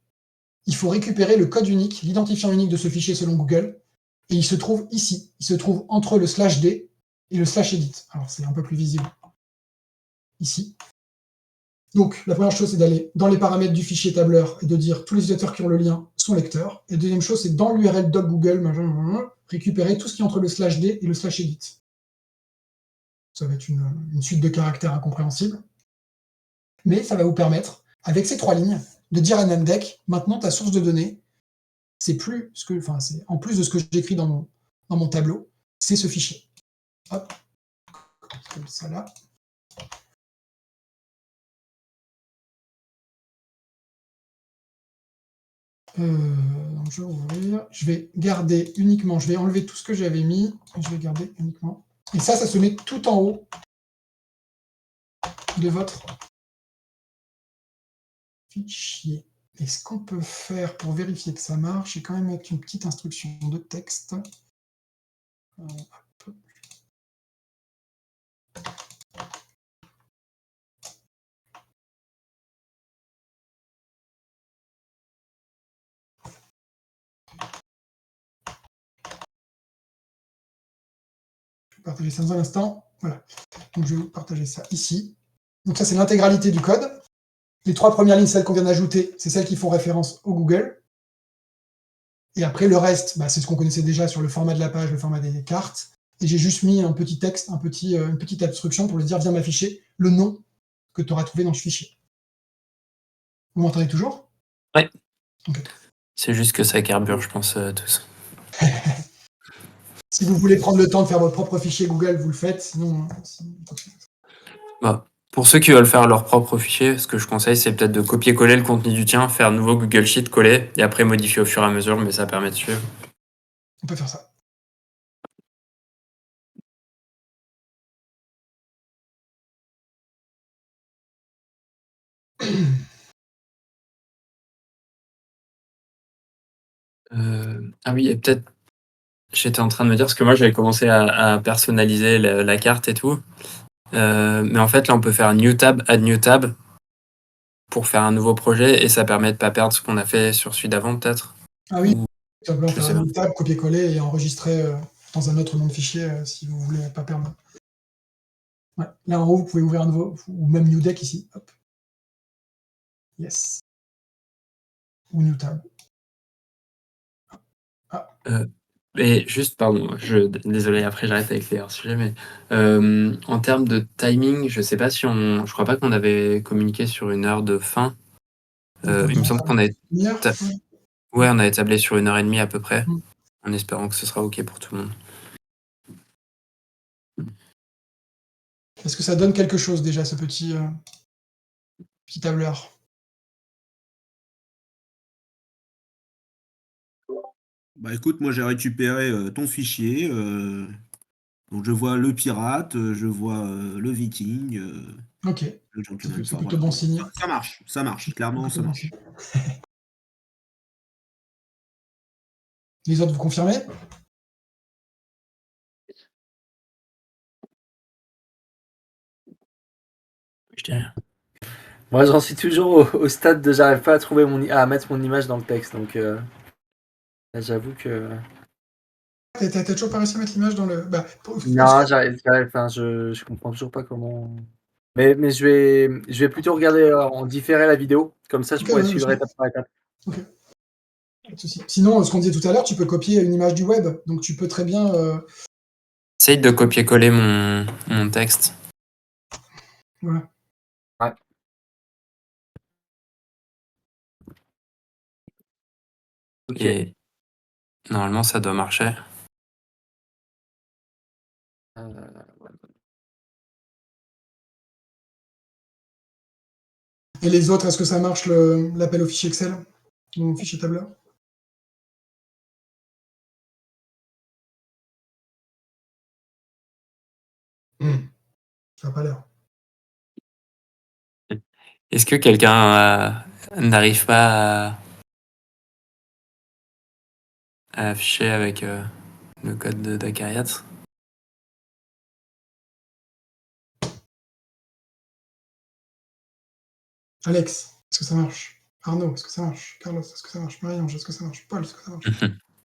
il faut récupérer le code unique, l'identifiant unique de ce fichier selon Google, et il se trouve ici. Il se trouve entre le /d et le /edit. Alors, c'est un peu plus visible. Ici. Donc, la première chose, c'est d'aller dans les paramètres du fichier tableur et de dire tous les utilisateurs qui ont le lien sont lecteurs. Et la deuxième chose, c'est dans l'URL doc Google, récupérer tout ce qui est entre le /d et le /edit. Ça va être une suite de caractères incompréhensibles. Mais ça va vous permettre, avec ces 3 lignes, de dire à Nandeck, maintenant ta source de données, c'est en plus de ce que j'écris dans mon tableau, c'est ce fichier. Hop, comme ça là. Donc je vais ouvrir. Je vais garder uniquement, je vais enlever tout ce que j'avais mis, et je vais garder uniquement. Et ça se met tout en haut de votre fichier. Et ce qu'on peut faire pour vérifier que ça marche, c'est quand même mettre une petite instruction de texte. Je vais partager ça dans un instant. Voilà. Donc je vais vous partager ça ici. Donc ça, c'est l'intégralité du code. Les 3 premières lignes, celles qu'on vient d'ajouter, c'est celles qui font référence au Google. Et après, le reste, c'est ce qu'on connaissait déjà sur le format de la page, le format des cartes. Et j'ai juste mis un petit texte, une petite instruction pour lui dire, viens m'afficher le nom que tu auras trouvé dans ce fichier. Vous m'entendez toujours? Ouais. Okay. C'est juste que ça carbure, je pense, tous. Si vous voulez prendre le temps de faire votre propre fichier Google, vous le faites. Sinon, pour ceux qui veulent faire leur propre fichier, ce que je conseille, c'est peut-être de copier-coller le contenu du tien, faire un nouveau Google Sheet, coller, et après modifier au fur et à mesure, mais ça permet de suivre. On peut faire ça. Ah oui, et peut-être, j'étais en train de me dire, parce que moi j'avais commencé à personnaliser la carte et tout, mais en fait là on peut faire new tab, add new tab, pour faire un nouveau projet, et ça permet de pas perdre ce qu'on a fait sur celui d'avant peut-être. Ah oui, simplement faire une table, copier-coller et enregistrer dans un autre nom de fichier si vous voulez pas perdre. Ouais. Là en haut, vous pouvez ouvrir un nouveau, ou même new deck ici. Hop. Yes. Ou new tab. Et juste, pardon, désolé, après j'arrête avec les hors-sujets, mais en termes de timing, je sais pas si je crois pas qu'on avait communiqué sur une heure de fin. Il me semble qu'on a, Lumière, ouais, on a établi sur 1h30 à peu près, Mm. en espérant que ce sera OK pour tout le monde. Est-ce que ça donne quelque chose déjà, ce petit tableur? Bah écoute, moi j'ai récupéré ton fichier. Donc je vois le pirate, je vois le viking, Ok, le gentleman. c'est Enfin, plutôt voilà. bon signe. Ça marche, clairement Plutôt ça bon marche. signe. Les autres, vous confirmez? Je dirais. Moi, j'en suis toujours au stade de j'arrive pas à trouver à mettre mon image dans le texte. Donc, là, j'avoue que. T'as toujours pas réussi à mettre l'image dans le. Bah, Non, enfin, je comprends toujours pas comment. Mais je vais plutôt regarder en différé la vidéo. Comme ça, je Ok, pourrais ouais, suivre bien sûr. étape par étape. Ok. Pas de souci. Sinon, ce qu'on disait tout à l'heure, tu peux copier une image du web. Donc, tu peux très bien. Essaye de copier-coller mon texte. Voilà. Ouais. Ok. Et normalement, ça doit marcher. Et les autres, est-ce que ça marche l'appel au fichier Excel? Au fichier tableur? Ça n'a pas l'air. Est-ce que quelqu'un n'arrive pas à afficher avec le code d'Acariat? Alex, est-ce que ça marche? Arnaud, est-ce que ça marche? Carlos, est-ce que ça marche? Marie-Ange, est-ce que ça marche? Paul, est-ce que ça marche?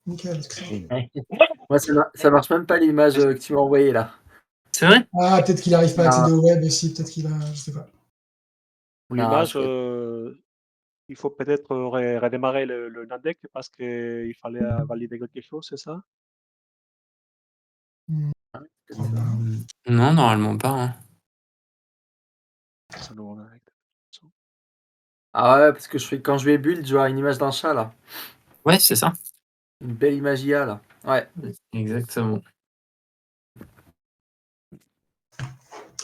Michael, est-ce que ça marche? Moi, ça marche même pas l'image que tu m'as envoyée là. C'est vrai? Ah, peut-être qu'il n'arrive pas à accéder Non, au web aussi, peut-être qu'il a. Je sais pas. Pour non, l'image, il faut peut-être redémarrer le Nadec parce qu'il fallait valider quelque chose, c'est ça? Non, normalement pas. Hein. C'est un nouveau Nadec. Ah ouais, parce que quand je vais build, je vois une image d'un chat là. Ouais, c'est ça. Une belle image IA là. Ouais. Exactement.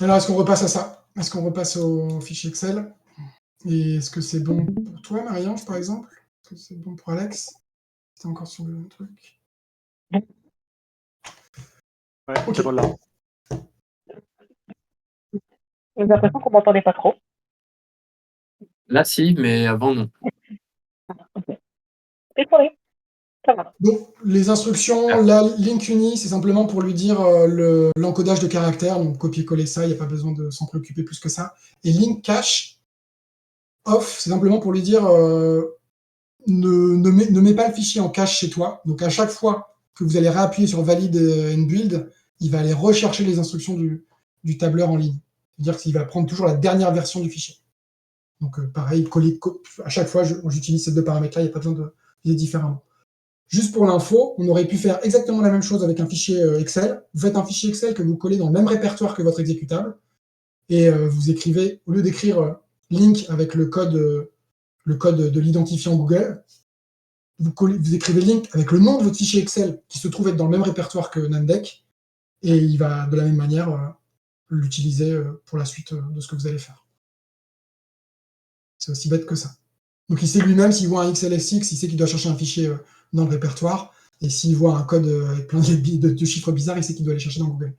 Alors, est-ce qu'on repasse à ça? Est-ce qu'on repasse au fichier Excel? Et est-ce que c'est bon pour toi, Marie-Ange, par exemple? Est-ce que c'est bon pour Alex? T'es encore sur le truc? Ouais, Ok. c'est bon là. J'ai l'impression qu'on m'entendait pas trop. Là, si, mais avant, non. Désolé, ça va. Donc, les instructions, là, link uni, c'est simplement pour lui dire l'encodage de caractères, donc copier-coller ça, il n'y a pas besoin de s'en préoccuper plus que ça. Et link cache, off, c'est simplement pour lui dire ne mets pas le fichier en cache chez toi. Donc, à chaque fois que vous allez réappuyer sur valide and build, il va aller rechercher les instructions du tableur en ligne. C'est-à-dire qu'il va prendre toujours la dernière version du fichier. Donc, pareil, à chaque fois, j'utilise ces deux paramètres-là, il n'y a pas besoin de les différemment. Juste pour l'info, on aurait pu faire exactement la même chose avec un fichier Excel. Vous faites un fichier Excel que vous collez dans le même répertoire que votre exécutable, et vous écrivez, au lieu d'écrire link avec le code de l'identifiant Google, vous écrivez link avec le nom de votre fichier Excel qui se trouve être dans le même répertoire que Namdek, et il va de la même manière l'utiliser pour la suite de ce que vous allez faire. C'est aussi bête que ça. Donc il sait lui-même, s'il voit un XLSX, il sait qu'il doit chercher un fichier dans le répertoire, et s'il voit un code avec plein de chiffres bizarres, il sait qu'il doit aller chercher dans Google.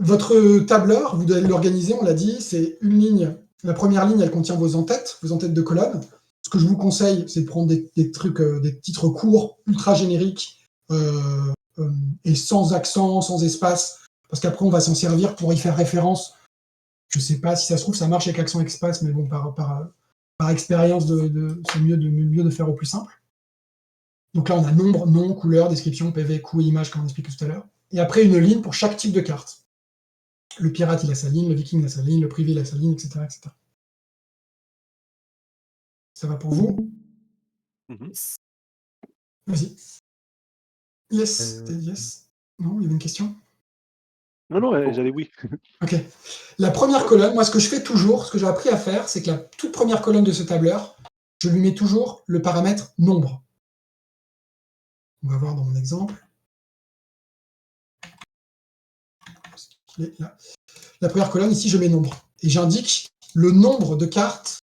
Votre tableur, vous devez l'organiser, on l'a dit, c'est une ligne. La première ligne, elle contient vos en-têtes de colonne. Ce que je vous conseille, c'est de prendre des trucs, des titres courts, ultra génériques, et sans accent, sans espace, parce qu'après, on va s'en servir pour y faire référence. Je sais pas si ça se trouve, ça marche avec accent espace, mais bon, par expérience, c'est mieux de faire au plus simple. Donc là, on a nombre, nom, couleur, description, PV, coût, image, comme on expliquait tout à l'heure. Et après, une ligne pour chaque type de carte. Le pirate, il a sa ligne, le viking, il a sa ligne, le privé, il a sa ligne, etc. etc. Ça va pour vous? Vas-y. Yes, t'as dit yes. Non, il y avait une question. Non, j'allais oui. Ok. La première colonne, moi, ce que je fais toujours, ce que j'ai appris à faire, c'est que la toute première colonne de ce tableur, je lui mets toujours le paramètre nombre. On va voir dans mon exemple. Là. La première colonne, ici, je mets nombre. Et j'indique le nombre de cartes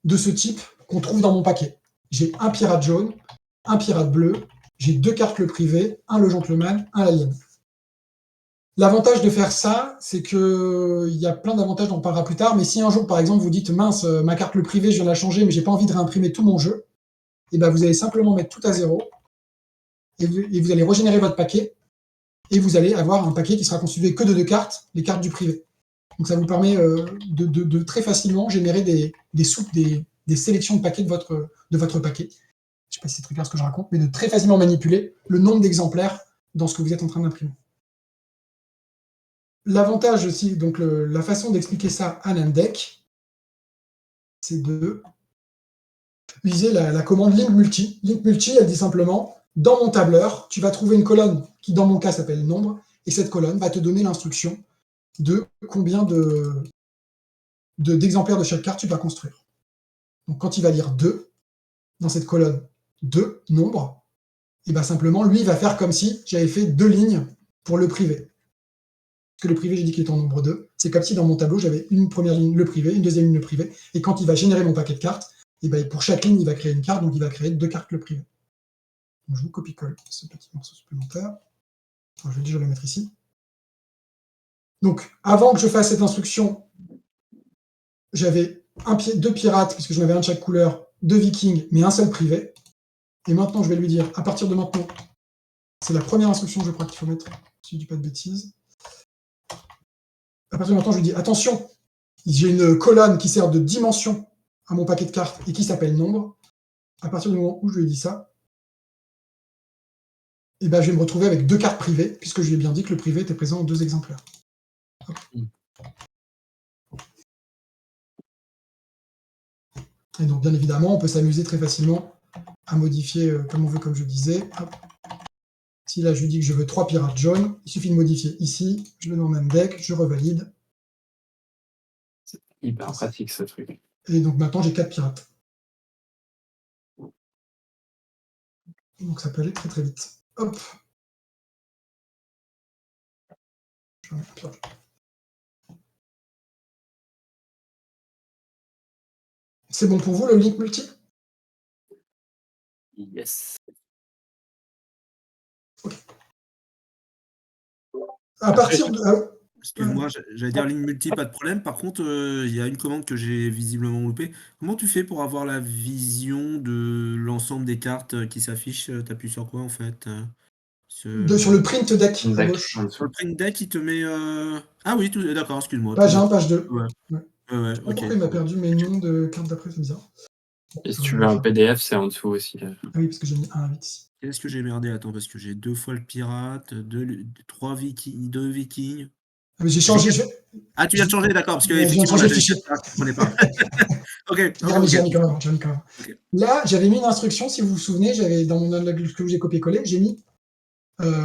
de ce type qu'on trouve dans mon paquet. J'ai un pirate jaune, un pirate bleu, j'ai 2 cartes le privé, un le gentleman, un l'alien. L'avantage de faire ça, c'est qu'il y a plein d'avantages, on en parlera plus tard, mais si un jour, par exemple, vous dites « mince, ma carte le privé, je viens de la changer, mais j'ai pas envie de réimprimer tout mon jeu », et ben vous allez simplement mettre tout à 0, et vous allez régénérer votre paquet, et vous allez avoir un paquet qui sera constitué que de 2 cartes, les cartes du privé. Donc ça vous permet de très facilement générer des sélections de paquets de votre paquet. Je ne sais pas si c'est très clair ce que je raconte, mais de très facilement manipuler le nombre d'exemplaires dans ce que vous êtes en train d'imprimer. L'avantage aussi, donc la façon d'expliquer ça à l'index, c'est de utiliser la commande link multi. Link multi, elle dit simplement, dans mon tableur, tu vas trouver une colonne qui, dans mon cas, s'appelle nombre, et cette colonne va te donner l'instruction de combien d'exemplaires de chaque carte tu vas construire. Donc quand il va lire 2, dans cette colonne 2, nombre, et bien simplement, lui, il va faire comme si j'avais fait 2 lignes pour le privé. Parce que le privé, j'ai dit qu'il est en nombre 2. C'est comme si dans mon tableau, j'avais une première ligne le privé, une deuxième ligne le privé, et quand il va générer mon paquet de cartes, et bien pour chaque ligne, il va créer une carte, donc il va créer 2 cartes le privé. Donc je vous copie-colle ce petit morceau supplémentaire. Alors, je vais déjà le mettre ici. Donc, avant que je fasse cette instruction, j'avais 2 pirates, puisque j'en avais un de chaque couleur, 2 vikings, mais un seul privé. Et maintenant, je vais lui dire, à partir de maintenant, c'est la première instruction, je crois, qu'il faut mettre, si je ne dis pas de bêtises. À partir de maintenant, je lui dis, attention, j'ai une colonne qui sert de dimension à mon paquet de cartes et qui s'appelle nombre. À partir du moment où je lui ai dit ça, et ben, je vais me retrouver avec 2 cartes privées, puisque je lui ai bien dit que le privé était présent en 2 exemplaires. Hop. Et donc, bien évidemment, on peut s'amuser très facilement à modifier comme on veut, comme je disais. Hop. Si là, je lui dis que je veux 3 pirates jaunes, il suffit de modifier ici, je le mets dans le même deck, je revalide. C'est hyper pratique, ce truc. Et donc, maintenant, j'ai 4 pirates. Donc, ça peut aller très très vite. Hop. Je remets un pirate. C'est bon pour vous, le link multi? Yes. Ok. À partir de... Excuse-moi, j'allais dire ligne multi, pas de problème. Par contre, il y a une commande que j'ai visiblement loupée. Comment tu fais pour avoir la vision de l'ensemble des cartes qui s'affichent? T'appuies sur quoi en fait? sur le print deck à Deck, gauche. en Sur dessous. le print deck, il te met. Ah oui, d'accord, excuse-moi. Page tout 1, neuf. page 2. Ouais, Ouais. ouais, Je sais pas ok. pourquoi il m'a perdu mes noms de cartes d'après, c'est bizarre. Bon, Et si ça tu va veux un marcher. PDF, c'est en dessous aussi. Ah oui, parce que j'ai mis 1 à 8 ici. Qu'est-ce que j'ai merdé? Attends, parce que j'ai 2 fois le pirate, 2 vikings, 2 vikings. Ah, mais j'ai changé. Ah, tu viens de changer, d'accord, parce que Ouais, je viens de effectivement, changer là, le j'avais fichier. 4 pirates, je comprenais pas. Ok, Non, mais j'ai remis ok. quand même. Ok. Là, j'avais mis une instruction, si vous vous souvenez, j'avais dans mon ce que j'ai copié-collé, j'ai mis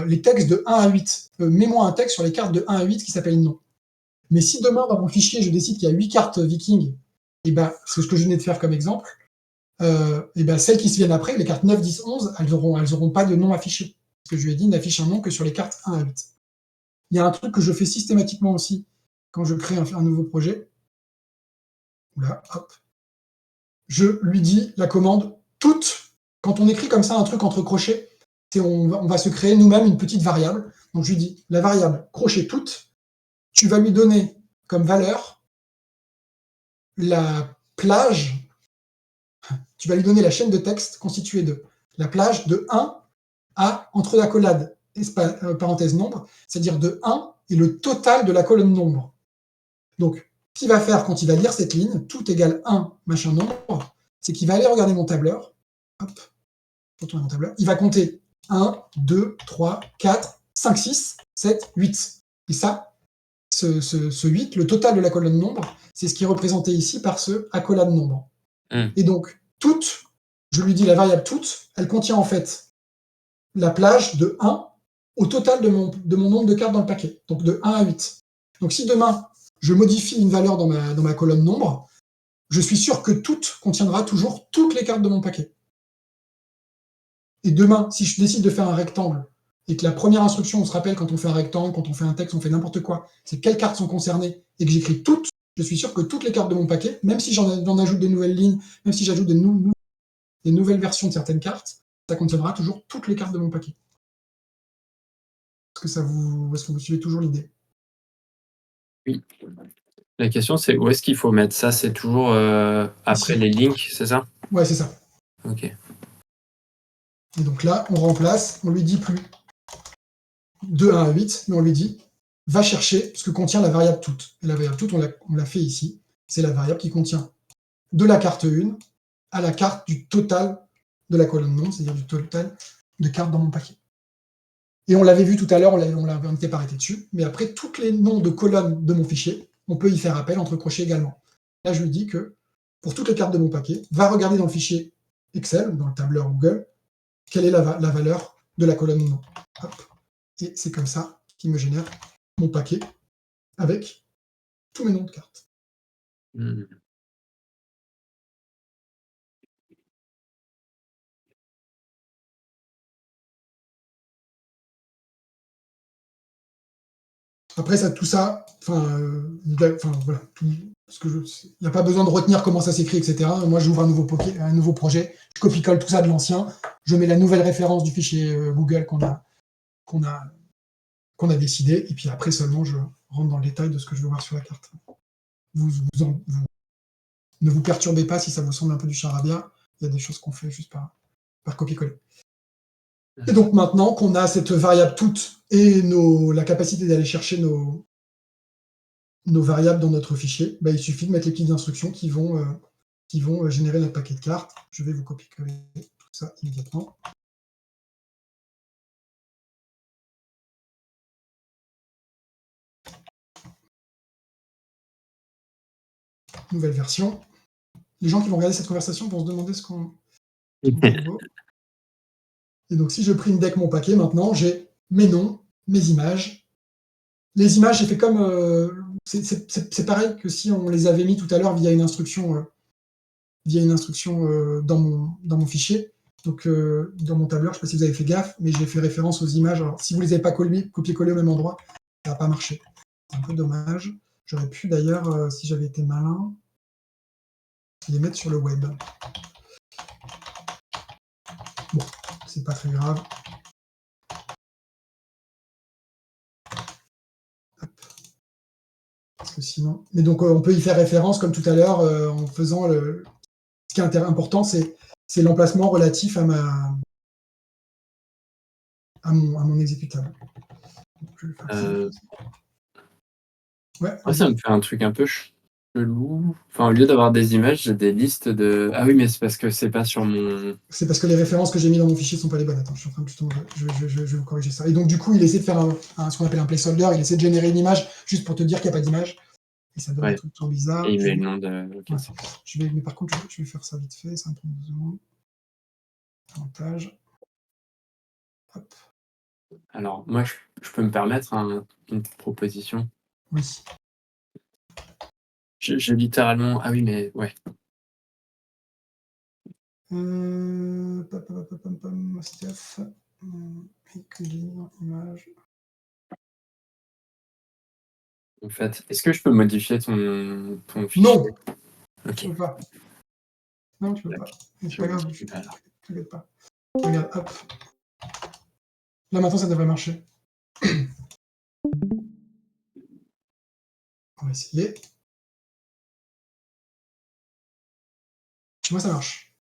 les textes de 1 à 8. Mets-moi un texte sur les cartes de 1 à 8 qui s'appelle nom. Mais si demain, dans mon fichier, je décide qu'il y a 8 cartes vikings, et ben, c'est ce que je venais de faire comme exemple, et ben, celles qui se viennent après, les cartes 9, 10, 11, elles auront pas de nom affiché. Parce que je lui ai dit, n'affiche un nom que sur les cartes 1 à 8. Il y a un truc que je fais systématiquement aussi quand je crée un nouveau projet. Là, hop. Je lui dis la commande toute. Quand on écrit comme ça un truc entre crochets, on va se créer nous-mêmes une petite variable. Donc je lui dis la variable crochet toute, tu vas lui donner comme valeur la plage, tu vas lui donner la chaîne de texte constituée de la plage de 1 à entre l'accolade parenthèse nombre, c'est-à-dire de 1 et le total de la colonne nombre. Donc, ce qu'il va faire quand il va lire cette ligne, tout égale 1, machin nombre, c'est qu'il va aller regarder mon tableur, hop, retourner mon tableur, il va compter 1, 2, 3, 4, 5, 6, 7, 8. Et ça, ce 8, le total de la colonne nombre, c'est ce qui est représenté ici par ce accolade nombre. Et donc, toute, je lui dis la variable toute, elle contient en fait la plage de 1 au total de mon nombre de cartes dans le paquet, donc de 1 à 8. Donc si demain, je modifie une valeur dans ma colonne nombre, je suis sûr que toute contiendra toujours toutes les cartes de mon paquet. Et demain, si je décide de faire un rectangle, et que la première instruction, on se rappelle quand on fait un rectangle, quand on fait un texte, on fait n'importe quoi, c'est quelles cartes sont concernées, et que j'écris toutes, je suis sûr que toutes les cartes de mon paquet, même si j'en ajoute des nouvelles lignes, même si j'ajoute des nouvelles versions de certaines cartes, ça contiendra toujours toutes les cartes de mon paquet. Est-ce que vous suivez toujours l'idée? Oui. La question, c'est où est-ce qu'il faut mettre ça? C'est toujours après Ici. les links, c'est ça? Ouais, c'est ça. Ok. Et donc là, on remplace, on lui dit plus de 1 à 8, mais on lui dit va chercher ce que contient la variable toute. Et la variable toute, on l'a fait ici. C'est la variable qui contient de la carte 1 à la carte du total de la colonne nom, c'est-à-dire du total de cartes dans mon paquet. Et on l'avait vu tout à l'heure, on n'était pas arrêté dessus, mais après, tous les noms de colonnes de mon fichier, on peut y faire appel entre crochets également. Là, je lui dis que pour toutes les cartes de mon paquet, va regarder dans le fichier Excel, dans le tableur Google, quelle est la valeur de la colonne nom. Hop. Et c'est comme ça qu'il me génère mon paquet avec tous mes noms de cartes. Hmm. Après, tout ça, voilà, il n'y a pas besoin de retenir comment ça s'écrit, etc. Moi, j'ouvre un nouveau projet, je copie-colle tout ça de l'ancien, je mets la nouvelle référence du fichier Google qu'on a décidé, et puis après seulement, je rentre dans le détail de ce que je veux voir sur la carte. Ne vous perturbez pas si ça vous semble un peu du charabia, il y a des choses qu'on fait juste par copier-coller. Et donc maintenant qu'on a cette variable toute et la capacité d'aller chercher nos variables dans notre fichier, il suffit de mettre les petites instructions qui vont générer notre paquet de cartes. Je vais vous copier-coller tout ça immédiatement. Nouvelle version. Les gens qui vont regarder cette conversation vont se demander ce qu'on vaut. Et donc si je prime deck mon paquet, maintenant j'ai mes noms, mes images. Les images, j'ai fait comme... c'est pareil que si on les avait mis tout à l'heure via une instruction dans mon fichier. Donc dans mon tableur, je ne sais pas si vous avez fait gaffe, mais j'ai fait référence aux images. Alors si vous ne les avez pas copié-collé au même endroit, ça n'a pas marché. C'est un peu dommage. J'aurais pu d'ailleurs, si j'avais été malin, les mettre sur le web. Bon, c'est pas très grave. Parce que sinon... Mais donc on peut y faire référence, comme tout à l'heure, en faisant ce qui est important, c'est l'emplacement relatif à mon exécutable. Donc, je vais faire ça. Ouais, Moi, ça me fait un truc un peu chelou. Enfin, au lieu d'avoir des images, j'ai des listes de. Ah oui, mais c'est parce que c'est pas sur mon. c'est parce que les références que j'ai mis dans mon fichier ne sont pas les bonnes. Attends, je suis en train de je vais vous corriger ça. Et donc, du coup, il essaie de faire ce qu'on appelle un placeholder. Il essaie de générer une image juste pour te dire qu'il n'y a pas d'image. Et ça donne un truc trop bizarre. Et il met le nom de. Okay, ouais. Mais par contre, je vais faire ça vite fait. Ça me prend 2 secondes. Avantage. Hop. Alors, moi, je peux me permettre une proposition. Oui. J'ai littéralement. Ah oui, mais ouais. Stuff. Image. En fait, est-ce que je peux modifier ton fichier? Non. Ok. Tu peux pas. Non, tu peux pas. C'est pas grave. T'inquiète pas. Regarde, hop. Là, maintenant, ça devrait marcher. On va essayer. Chez moi, ça marche.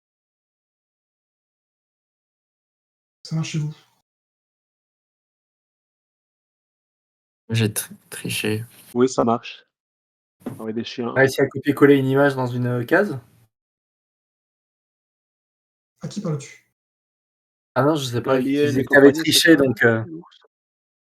Ça marche chez vous. J'ai triché. Oui, ça marche. Avec des chiens. On a réussi à copier-coller une image dans une case? À qui parles-tu? Ah non, je sais pas. Tu Alien disais et que t'avais compagnie, triché, c'est ça donc...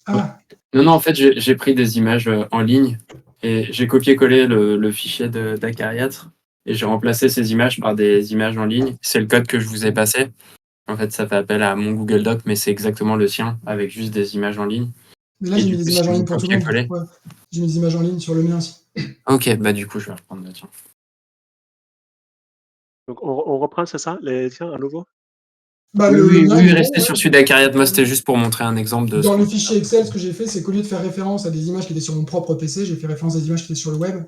Ah, Non, en fait, j'ai pris des images en ligne et j'ai copié-collé le fichier d'Acariatre et j'ai remplacé ces images par des images en ligne. C'est le code que je vous ai passé. En fait, ça fait appel à mon Google Doc, mais c'est exactement le sien, avec juste des images en ligne. Mais là, Et j'ai du mis coup, des si images en vous ligne pour tout le monde. copiez-collez. Ouais. J'ai mis des images en ligne sur le mien aussi. Ok, bah du coup, je vais reprendre le tien. Donc, on reprend, c'est ça, les tiens, à nouveau? Bah, Oui, le mien, il est bon. restez sur celui d'Acariat. Moi, c'était juste pour montrer un exemple de ce Dans le qu'on... fichier Excel, ce que j'ai fait, c'est qu'au lieu de faire référence à des images qui étaient sur mon propre PC, j'ai fait référence à des images qui étaient sur le web.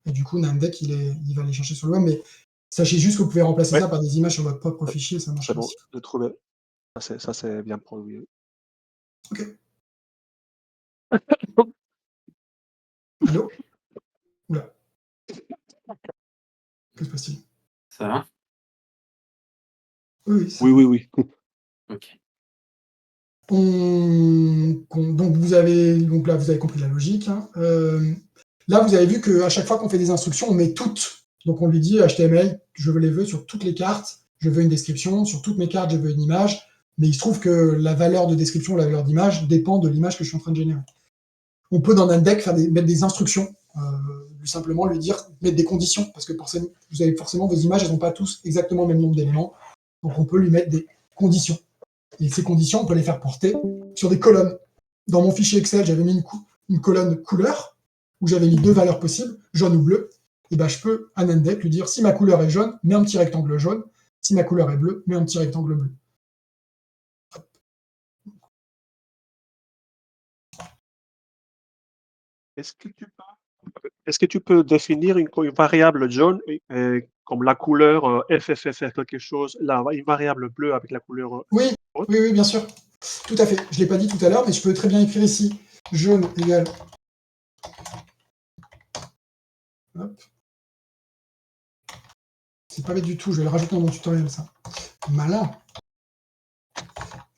Et du coup, Namdeck, il va les chercher sur le web. Mais sachez juste que vous pouvez remplacer Ouais. ça par des images sur votre propre fichier, ça marche C'est bon, aussi. j'ai trouvé. Ça, c'est bien produit. Oui. Ok. Allô? Oula. Que se passe-t-il? Ça va? Oui, ça Oui, va. oui, oui. Ok. Donc là, vous avez compris la logique. Hein. Là, vous avez vu qu'à chaque fois qu'on fait des instructions, on met toutes. Donc on lui dit HTML, je veux les vœux sur toutes les cartes, je veux une description, sur toutes mes cartes, je veux une image, mais il se trouve que la valeur de description, la valeur d'image, dépend de l'image que je suis en train de générer. On peut dans Namdeck mettre des instructions, simplement lui dire, mettre des conditions, parce que vous avez forcément vos images, elles n'ont pas tous exactement le même nombre d'éléments, donc on peut lui mettre des conditions. Et ces conditions, on peut les faire porter sur des colonnes. Dans mon fichier Excel, j'avais mis une colonne couleur, où j'avais mis 2 valeurs possibles, jaune ou bleu. Et ben, je peux, à Namdeck, lui dire, si ma couleur est jaune, mets un petit rectangle jaune. Si ma couleur est bleue, mets un petit rectangle bleu. Est-ce que tu peux définir une variable jaune comme la couleur FFFR quelque chose, une variable bleue avec la couleur Oui, jaune? oui, bien sûr. Tout à fait. Je ne l'ai pas dit tout à l'heure, mais je peux très bien écrire ici, jaune égale... Hop. C'est pas bête du tout, je vais le rajouter dans mon tutoriel, ça. Malin.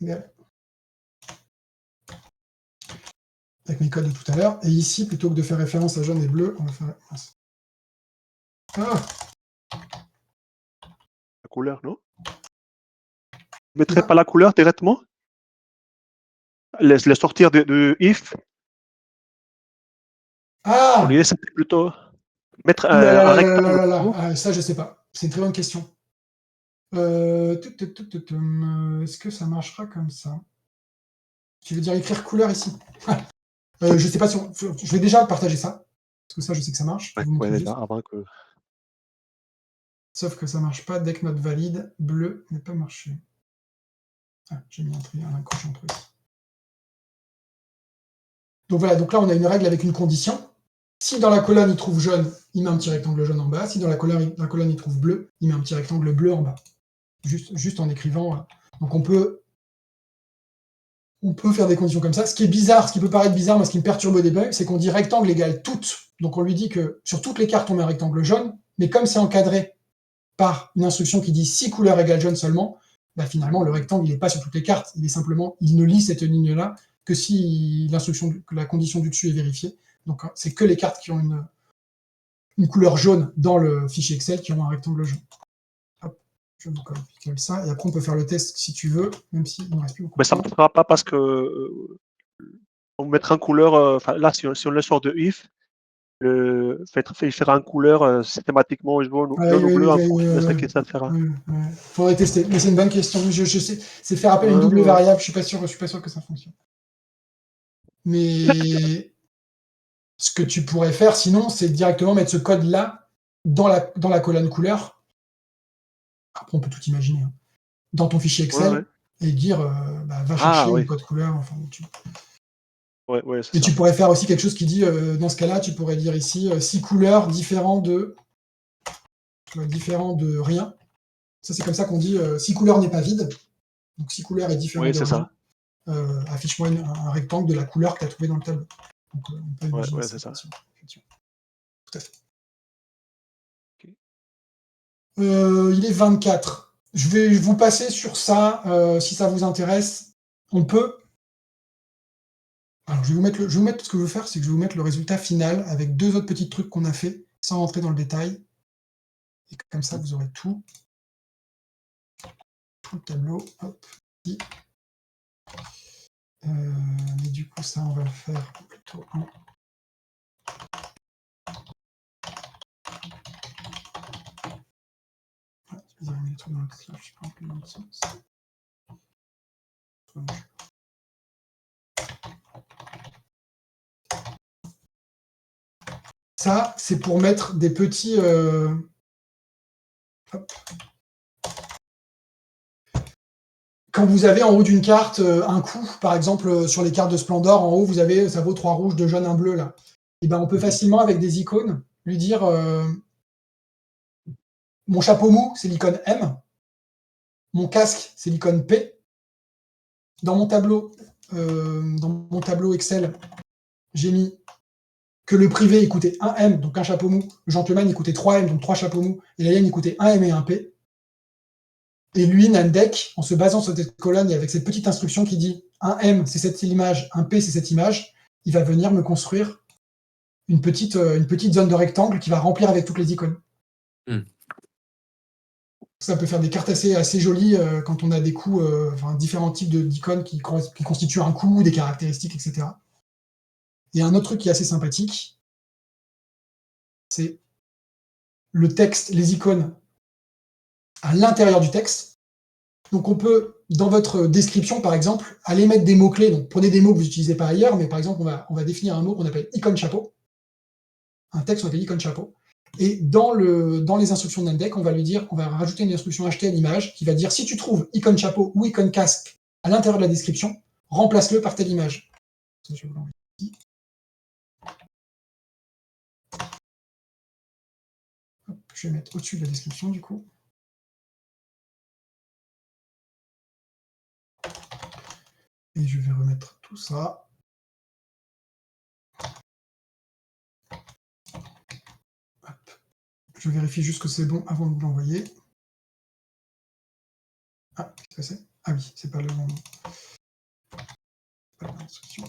Égal. Avec mes codes de tout à l'heure. Et ici, plutôt que de faire référence à jaune et bleu, on va faire... Ah, La couleur, non? Tu mettrais pas la couleur directement? Le sortir de if, au ah, lieu c'était plutôt mettre ouh là là un là là rectangle là là. autour. Ah, ça, je sais pas. C'est une très bonne question. Est-ce que ça marchera comme ça? Tu veux dire écrire couleur ici? Je sais pas si je vais déjà partager ça, parce que ça, je sais que ça marche. Je vais vous Ouais, montrer déjà, juste. avant que. Sauf que ça marche pas. Deck not valide, bleu n'est pas marché. Ah, j'ai mis un coche entre eux. Donc voilà, donc là, on a une règle avec une condition. Si dans la colonne, il trouve jaune, il met un petit rectangle jaune en bas. Si dans la colonne, il trouve bleu, il met un petit rectangle bleu en bas. Juste en écrivant. Donc on peut faire des conditions comme ça. Ce qui est bizarre, ce qui peut paraître bizarre, moi, ce qui me perturbe au début, c'est qu'on dit rectangle égale toutes. Donc on lui dit que sur toutes les cartes, on met un rectangle jaune, mais comme c'est encadré par une instruction qui dit si couleur égale jaune seulement, bah finalement, le rectangle, il n'est pas sur toutes les cartes. Il ne lit cette ligne-là que si que la condition du dessus est vérifiée. Donc c'est que les cartes qui ont une couleur jaune dans le fichier Excel qui ont un rectangle jaune. Hop, je vous colle ça, et après on peut faire le test si tu veux, même s'il ne reste plus beaucoup Mais de ça ne temps. marchera pas parce que on mettra en couleur. Là, si on le sort de if, il fera en couleur systématiquement jaune ou bleu en fonction de ce qu'il ça fera. Faudrait tester, mais c'est une bonne question. Je sais, c'est faire appel à une double variable. Je suis pas sûr que ça fonctionne. Mais ce que tu pourrais faire, sinon, c'est directement mettre ce code-là dans la colonne couleur. Après, on peut tout imaginer. Hein. Dans ton fichier Excel, et dire va chercher le code couleur. Enfin, c'est et ça. tu pourrais faire aussi quelque chose qui dit, dans ce cas-là, tu pourrais dire ici 6 couleurs différents de rien. Ça, c'est comme ça qu'on dit si couleur n'est pas vide. Donc si couleur est différent de rien, affiche-moi un rectangle de la couleur que tu as trouvé dans le tableau. Donc on peut imaginer c'est ça. Tout à fait. Okay. Il est 24. Je vais vous passer sur ça si ça vous intéresse. On peut. Alors je vais vous mettre ce que je veux faire, c'est que je vais vous mettre le résultat final avec 2 autres petits trucs qu'on a fait sans rentrer dans le détail. Et comme ça, vous aurez tout le tableau. Hop. Mais du coup, ça, on va le faire plutôt en... Ils ont mis les trucs dans l'autre slide, je sais pas un peu dans le sens. Ça, c'est pour mettre des petits... Hop. Quand vous avez en haut d'une carte un coup, par exemple sur les cartes de Splendor, en haut vous avez ça vaut 3 rouges, 2 jaunes, 1 bleu là. Et ben on peut facilement avec des icônes lui dire mon chapeau mou c'est l'icône M, mon casque c'est l'icône P. Dans mon tableau Excel, j'ai mis que le privé il coûtait 1 M, donc un chapeau mou, le gentleman il coûtait 3 M, donc 3 chapeaux mous, et la hyène il coûtait 1 M et 1 P. Et lui, Nandek, en se basant sur cette colonne et avec cette petite instruction qui dit un M, c'est cette image, un P, c'est cette image, il va venir me construire une petite zone de rectangle qui va remplir avec toutes les icônes. Ça peut faire des cartes assez jolies quand on a des coups, différents types d'icônes qui constituent un coup, des caractéristiques, etc. Et un autre truc qui est assez sympathique, c'est le texte, les icônes à l'intérieur du texte. Donc on peut, dans votre description par exemple, aller mettre des mots-clés. Donc prenez des mots que vous utilisez par ailleurs, mais par exemple on va définir un mot qu'on appelle icône chapeau. Un texte qu'on appelle icône chapeau. Et dans les instructions de Nandek, on va rajouter une instruction HTML image qui va dire si tu trouves icône chapeau ou icône casque à l'intérieur de la description, remplace-le par telle image. Ça, je vais vous l'envoyer ici. Hop, je vais mettre au-dessus de la description du coup. Et je vais remettre tout ça. Hop. Je vérifie juste que c'est bon avant de vous l'envoyer. Ah, qu'est-ce que c'est? Ah oui, c'est pas le bon. Pas la bonne instruction.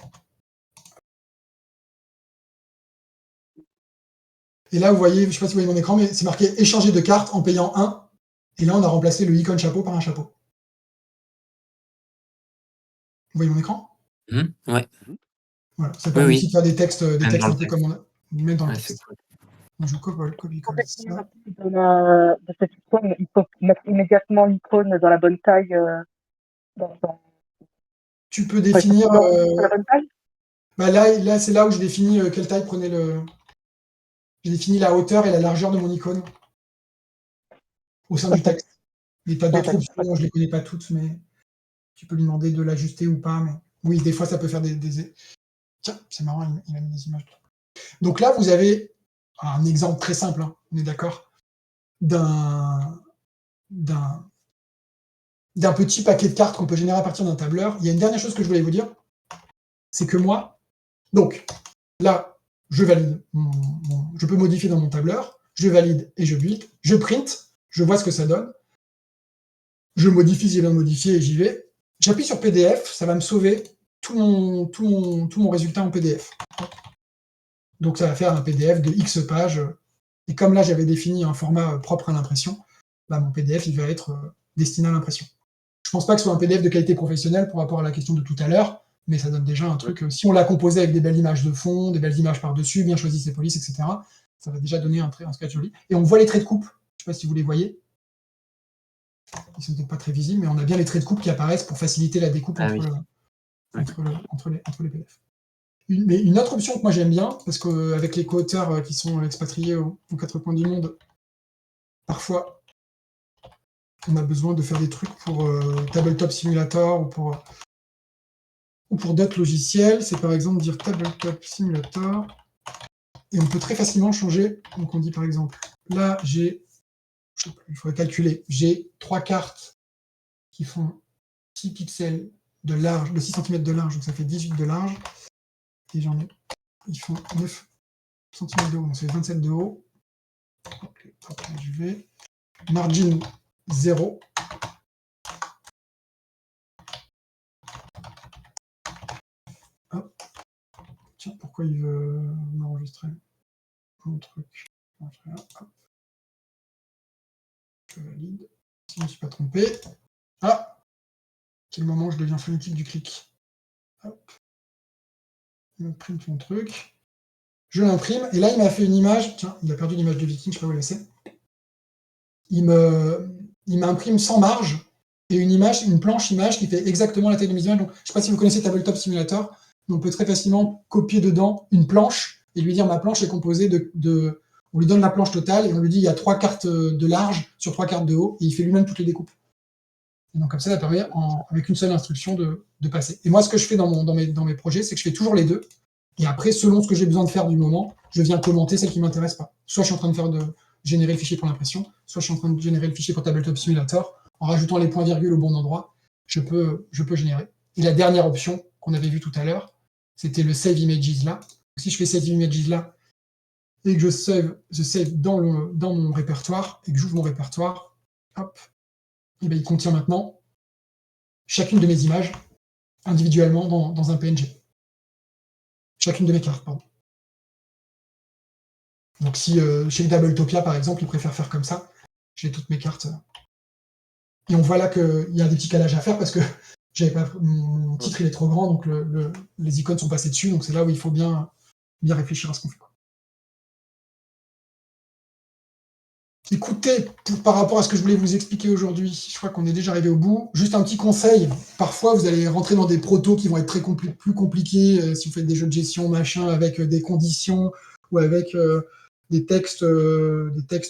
Et là, vous voyez, je ne sais pas si vous voyez mon écran, mais c'est marqué échanger de cartes en payant 1. Et là, on a remplacé le icône chapeau par un chapeau. Vous voyez mon écran? Ouais. Voilà, ça permet aussi de faire des textes un peu comme on a mis dans le Ouais, texte. c'est cool. Donc, je copie-colle ça. De cette icône, il faut mettre immédiatement l'icône dans la bonne taille. Tu peux définir. Dans la bonne taille. Bah là c'est là où je définis quelle taille prenait le. J'ai défini la hauteur et la largeur de mon icône au sein du texte. Mais tu as d'autres options, je ne les connais pas toutes, mais tu peux lui demander de l'ajuster ou pas. Mais oui, des fois ça peut faire des. Tiens, c'est marrant, il a mis des images. Donc là, vous avez un exemple très simple, hein, on est d'accord, d'un petit paquet de cartes qu'on peut générer à partir d'un tableur. Il y a une dernière chose que je voulais vous dire, c'est que moi, donc là, je valide, je peux modifier dans mon tableur, je valide et je build, je print, je vois ce que ça donne, je modifie si j'ai bien modifié et j'y vais. J'appuie sur PDF, ça va me sauver tout mon résultat en PDF. Donc ça va faire un PDF de X pages. Et comme là, j'avais défini un format propre à l'impression, bah, mon PDF, il va être destiné à l'impression. Je ne pense pas que ce soit un PDF de qualité professionnelle par rapport à la question de tout à l'heure, mais ça donne déjà un truc. Si on l'a composé avec des belles images de fond, des belles images par-dessus, bien choisies ses polices, etc., ça va déjà donner un sketch joli. Et on voit les traits de coupe. Je ne sais pas si vous les voyez. Ils ne sont peut-être pas très visibles, mais on a bien les traits de coupe qui apparaissent pour faciliter la découpe entre les PDF. Mais une autre option que moi j'aime bien, parce qu'avec les co-auteurs qui sont expatriés aux 4 coins du monde, parfois on a besoin de faire des trucs pour Tabletop Simulator ou pour d'autres logiciels. C'est par exemple dire Tabletop Simulator, et on peut très facilement changer. Donc on dit par exemple, là j'ai, je sais plus, il faudrait calculer, j'ai 3 cartes qui font 6 pixels de large, de 6 cm de large, donc ça fait 18 de large. Et j'en ai, ils font 9 cm de haut, donc c'est 27 de haut. Okay, hop, je vais. Margin 0. Hop. Tiens, pourquoi il veut m'enregistrer mon truc? Hop. Je valide. Si je ne me suis pas trompé. Ah! C'est le moment où je deviens phonétique du clic. Hop. Il print mon truc. Je l'imprime, et là il m'a fait une image. Tiens, il a perdu l'image de Viking, je ne sais pas où elle est. il m'imprime sans marge et une planche image qui fait exactement la taille de mes images. Donc, je ne sais pas si vous connaissez Tabletop Simulator, mais on peut très facilement copier dedans une planche et lui dire ma planche est composée de on lui donne la planche totale et on lui dit il y a 3 cartes de large sur 3 cartes de haut et il fait lui-même toutes les découpes. Et donc comme ça permet avec une seule instruction de passer. Et moi, ce que je fais dans mes projets, c'est que je fais toujours les deux. Et après, selon ce que j'ai besoin de faire du moment, je viens commenter celle qui ne m'intéresse pas. Soit je suis en train de générer le fichier pour l'impression, soit je suis en train de générer le fichier pour Tabletop Simulator. En rajoutant les points-virgules au bon endroit, je peux générer. Et la dernière option qu'on avait vue tout à l'heure, c'était le Save Images là. Si je fais Save Images là, et que je save dans mon répertoire, et que j'ouvre mon répertoire, hop, et bien il contient maintenant chacune de mes images individuellement dans un PNG. Chacune de mes cartes, pardon. Donc si chez Tabletopia, par exemple, ils préfèrent faire comme ça, j'ai toutes mes cartes. Et on voit là qu'il y a des petits calages à faire parce que mon titre il est trop grand, donc les icônes sont passées dessus, donc c'est là où il faut bien réfléchir à ce qu'on fait. Écoutez, par rapport à ce que je voulais vous expliquer aujourd'hui, je crois qu'on est déjà arrivé au bout. Juste un petit conseil, parfois vous allez rentrer dans des protos qui vont être plus compliqués si vous faites des jeux de gestion, machin, avec des conditions ou avec des textes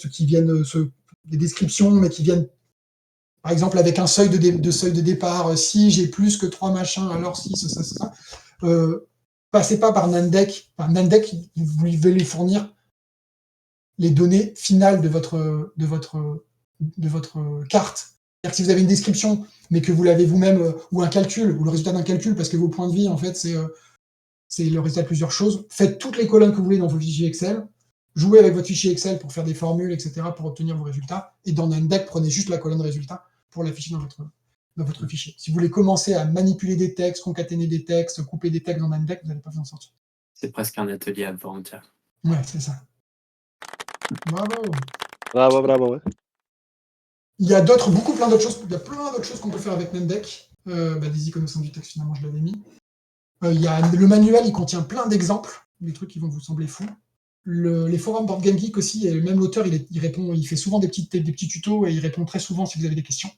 qui viennent, des descriptions, mais qui viennent, par exemple, avec un seuil de départ. Si j'ai plus que 3 machins, alors si, ça. Passez pas par Nandeck. Nandeck, vous devez lui fournir les données finales de votre carte. C'est-à-dire que si vous avez une description, mais que vous l'avez vous-même, ou un calcul, ou le résultat d'un calcul, parce que vos points de vie, en fait, c'est le résultat de plusieurs choses, faites toutes les colonnes que vous voulez dans vos fichiers Excel, jouez avec votre fichier Excel pour faire des formules, etc., pour obtenir vos résultats, et dans Nandeck, prenez juste la colonne résultat pour l'afficher dans votre fichier. Si vous voulez commencer à manipuler des textes, concaténer des textes, couper des textes dans Nandeck, vous n'allez pas vous en sortir. C'est presque un atelier à part entière. Ouais, c'est ça. Bravo. Bravo, ouais. Il y a plein d'autres choses qu'on peut faire avec Nandeck. Des icônes au sein du texte, finalement, je l'avais mis. Le manuel, il contient plein d'exemples, des trucs qui vont vous sembler fous. Les forums Board Game Geek aussi, et même l'auteur, il fait souvent des petits tutos et il répond très souvent si vous avez des questions.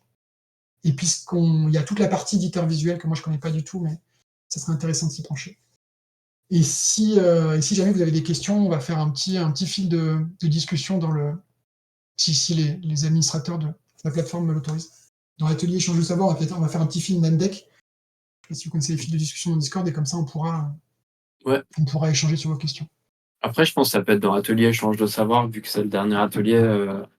Et puis, il y a toute la partie éditeur visuel que moi je connais pas du tout, mais ça serait intéressant de s'y pencher. Et si jamais vous avez des questions, on va faire un petit fil de discussion si les administrateurs de la plateforme me l'autorisent. Dans l'atelier échange de savoir, on va faire un petit fil Nandeck. Je sais pas si vous connaissez les fils de discussion dans Discord, et comme ça on pourra échanger sur vos questions. Après, je pense que ça peut être dans l'atelier échange de savoir, vu que c'est le dernier atelier.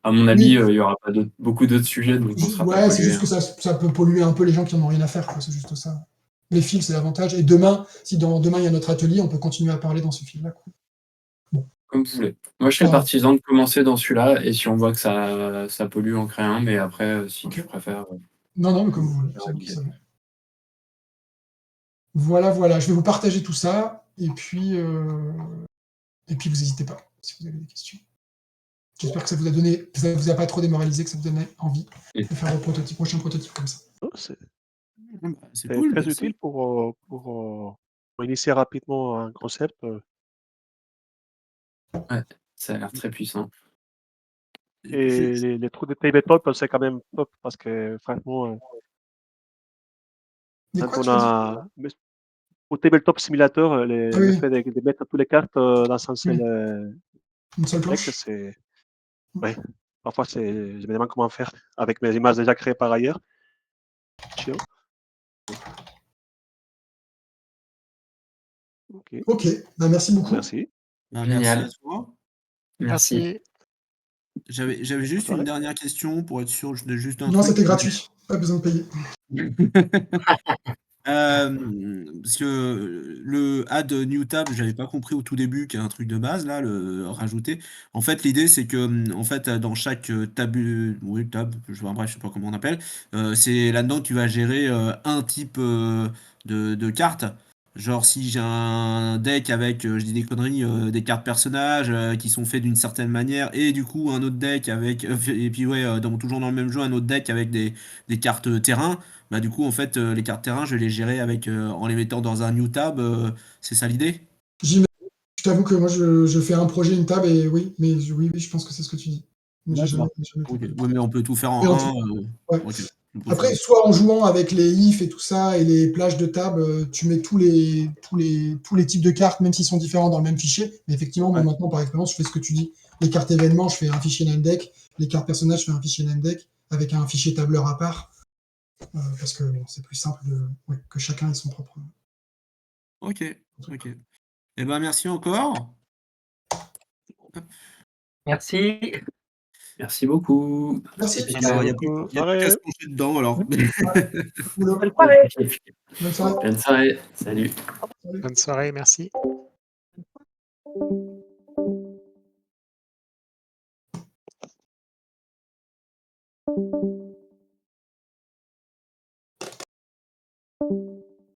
À mon avis, il n'y aura pas beaucoup d'autres sujets. Donc c'est juste que ça peut polluer un peu les gens qui n'en ont rien à faire. C'est juste ça. Les fils, c'est l'avantage. Et demain, si demain il y a notre atelier, on peut continuer à parler dans ce fil-là. Bon. Comme vous voulez. Moi, je serais partisan de commencer dans celui-là, et si on voit que ça pollue, on crée un, mais après, si tu préfères... Non, mais comme vous voulez. Voilà. Je vais vous partager tout ça, et puis vous n'hésitez pas, si vous avez des questions. J'espère que ça vous a pas trop démoralisé, que ça vous donne envie de faire le prochain prototype comme ça. C'est cool, très merci. utile pour initier rapidement un concept. Ouais, ça a l'air très puissant. Et les trucs de tabletop, c'est quand même top parce que franchement, au tabletop simulateur, le fait de mettre toutes les cartes dans un seul une seule planche, c'est parfois je me demande comment faire avec mes images déjà créées par ailleurs. Chiant. Ok, merci beaucoup. Merci. Merci à toi. Merci. J'avais juste une dernière question pour être sûr de juste un Non, truc. c'était gratuit, pas besoin de payer. Parce que le add new tab, j'avais pas compris au tout début qu'il y a un truc de base là, le rajouter. En fait, l'idée c'est que en fait dans chaque tab, je sais pas comment on appelle, c'est là-dedans que tu vas gérer un type de carte. Genre si j'ai un deck avec, je dis des conneries, des cartes personnages qui sont faits d'une certaine manière, et du coup un autre deck avec, et puis toujours dans le même jeu, un autre deck avec des cartes terrain. Bah du coup en fait les cartes terrain je vais les gérer avec en les mettant dans un new tab, c'est ça l'idée? Je t'avoue que moi je fais un projet, une table, et oui, mais oui, je pense que c'est ce que tu dis. Mais j'ai jamais, D'accord. jamais Ok. fait. Ouais, mais on peut tout faire en Et en 1. Ouais. Ok. Après, soit en jouant avec les ifs et tout ça, et les plages de table, tu mets tous les types de cartes, même s'ils sont différents dans le même fichier. Mais effectivement, moi Ouais. maintenant, par expérience, je fais ce que tu dis. Les cartes événements, je fais un fichier name deck. Les cartes personnages, je fais un fichier name deck avec un fichier tableur à part. Parce que bon, c'est plus simple que chacun ait son propre. Ok. Eh ben, merci encore. Merci. Merci beaucoup. Merci. Et puis, Alors, il n'y a Bonne plus qu'à soirée. se pencher dedans, alors. Oula. Bonne soirée. Bonne soirée. bonne soirée. Salut. Salut. Bonne soirée, merci.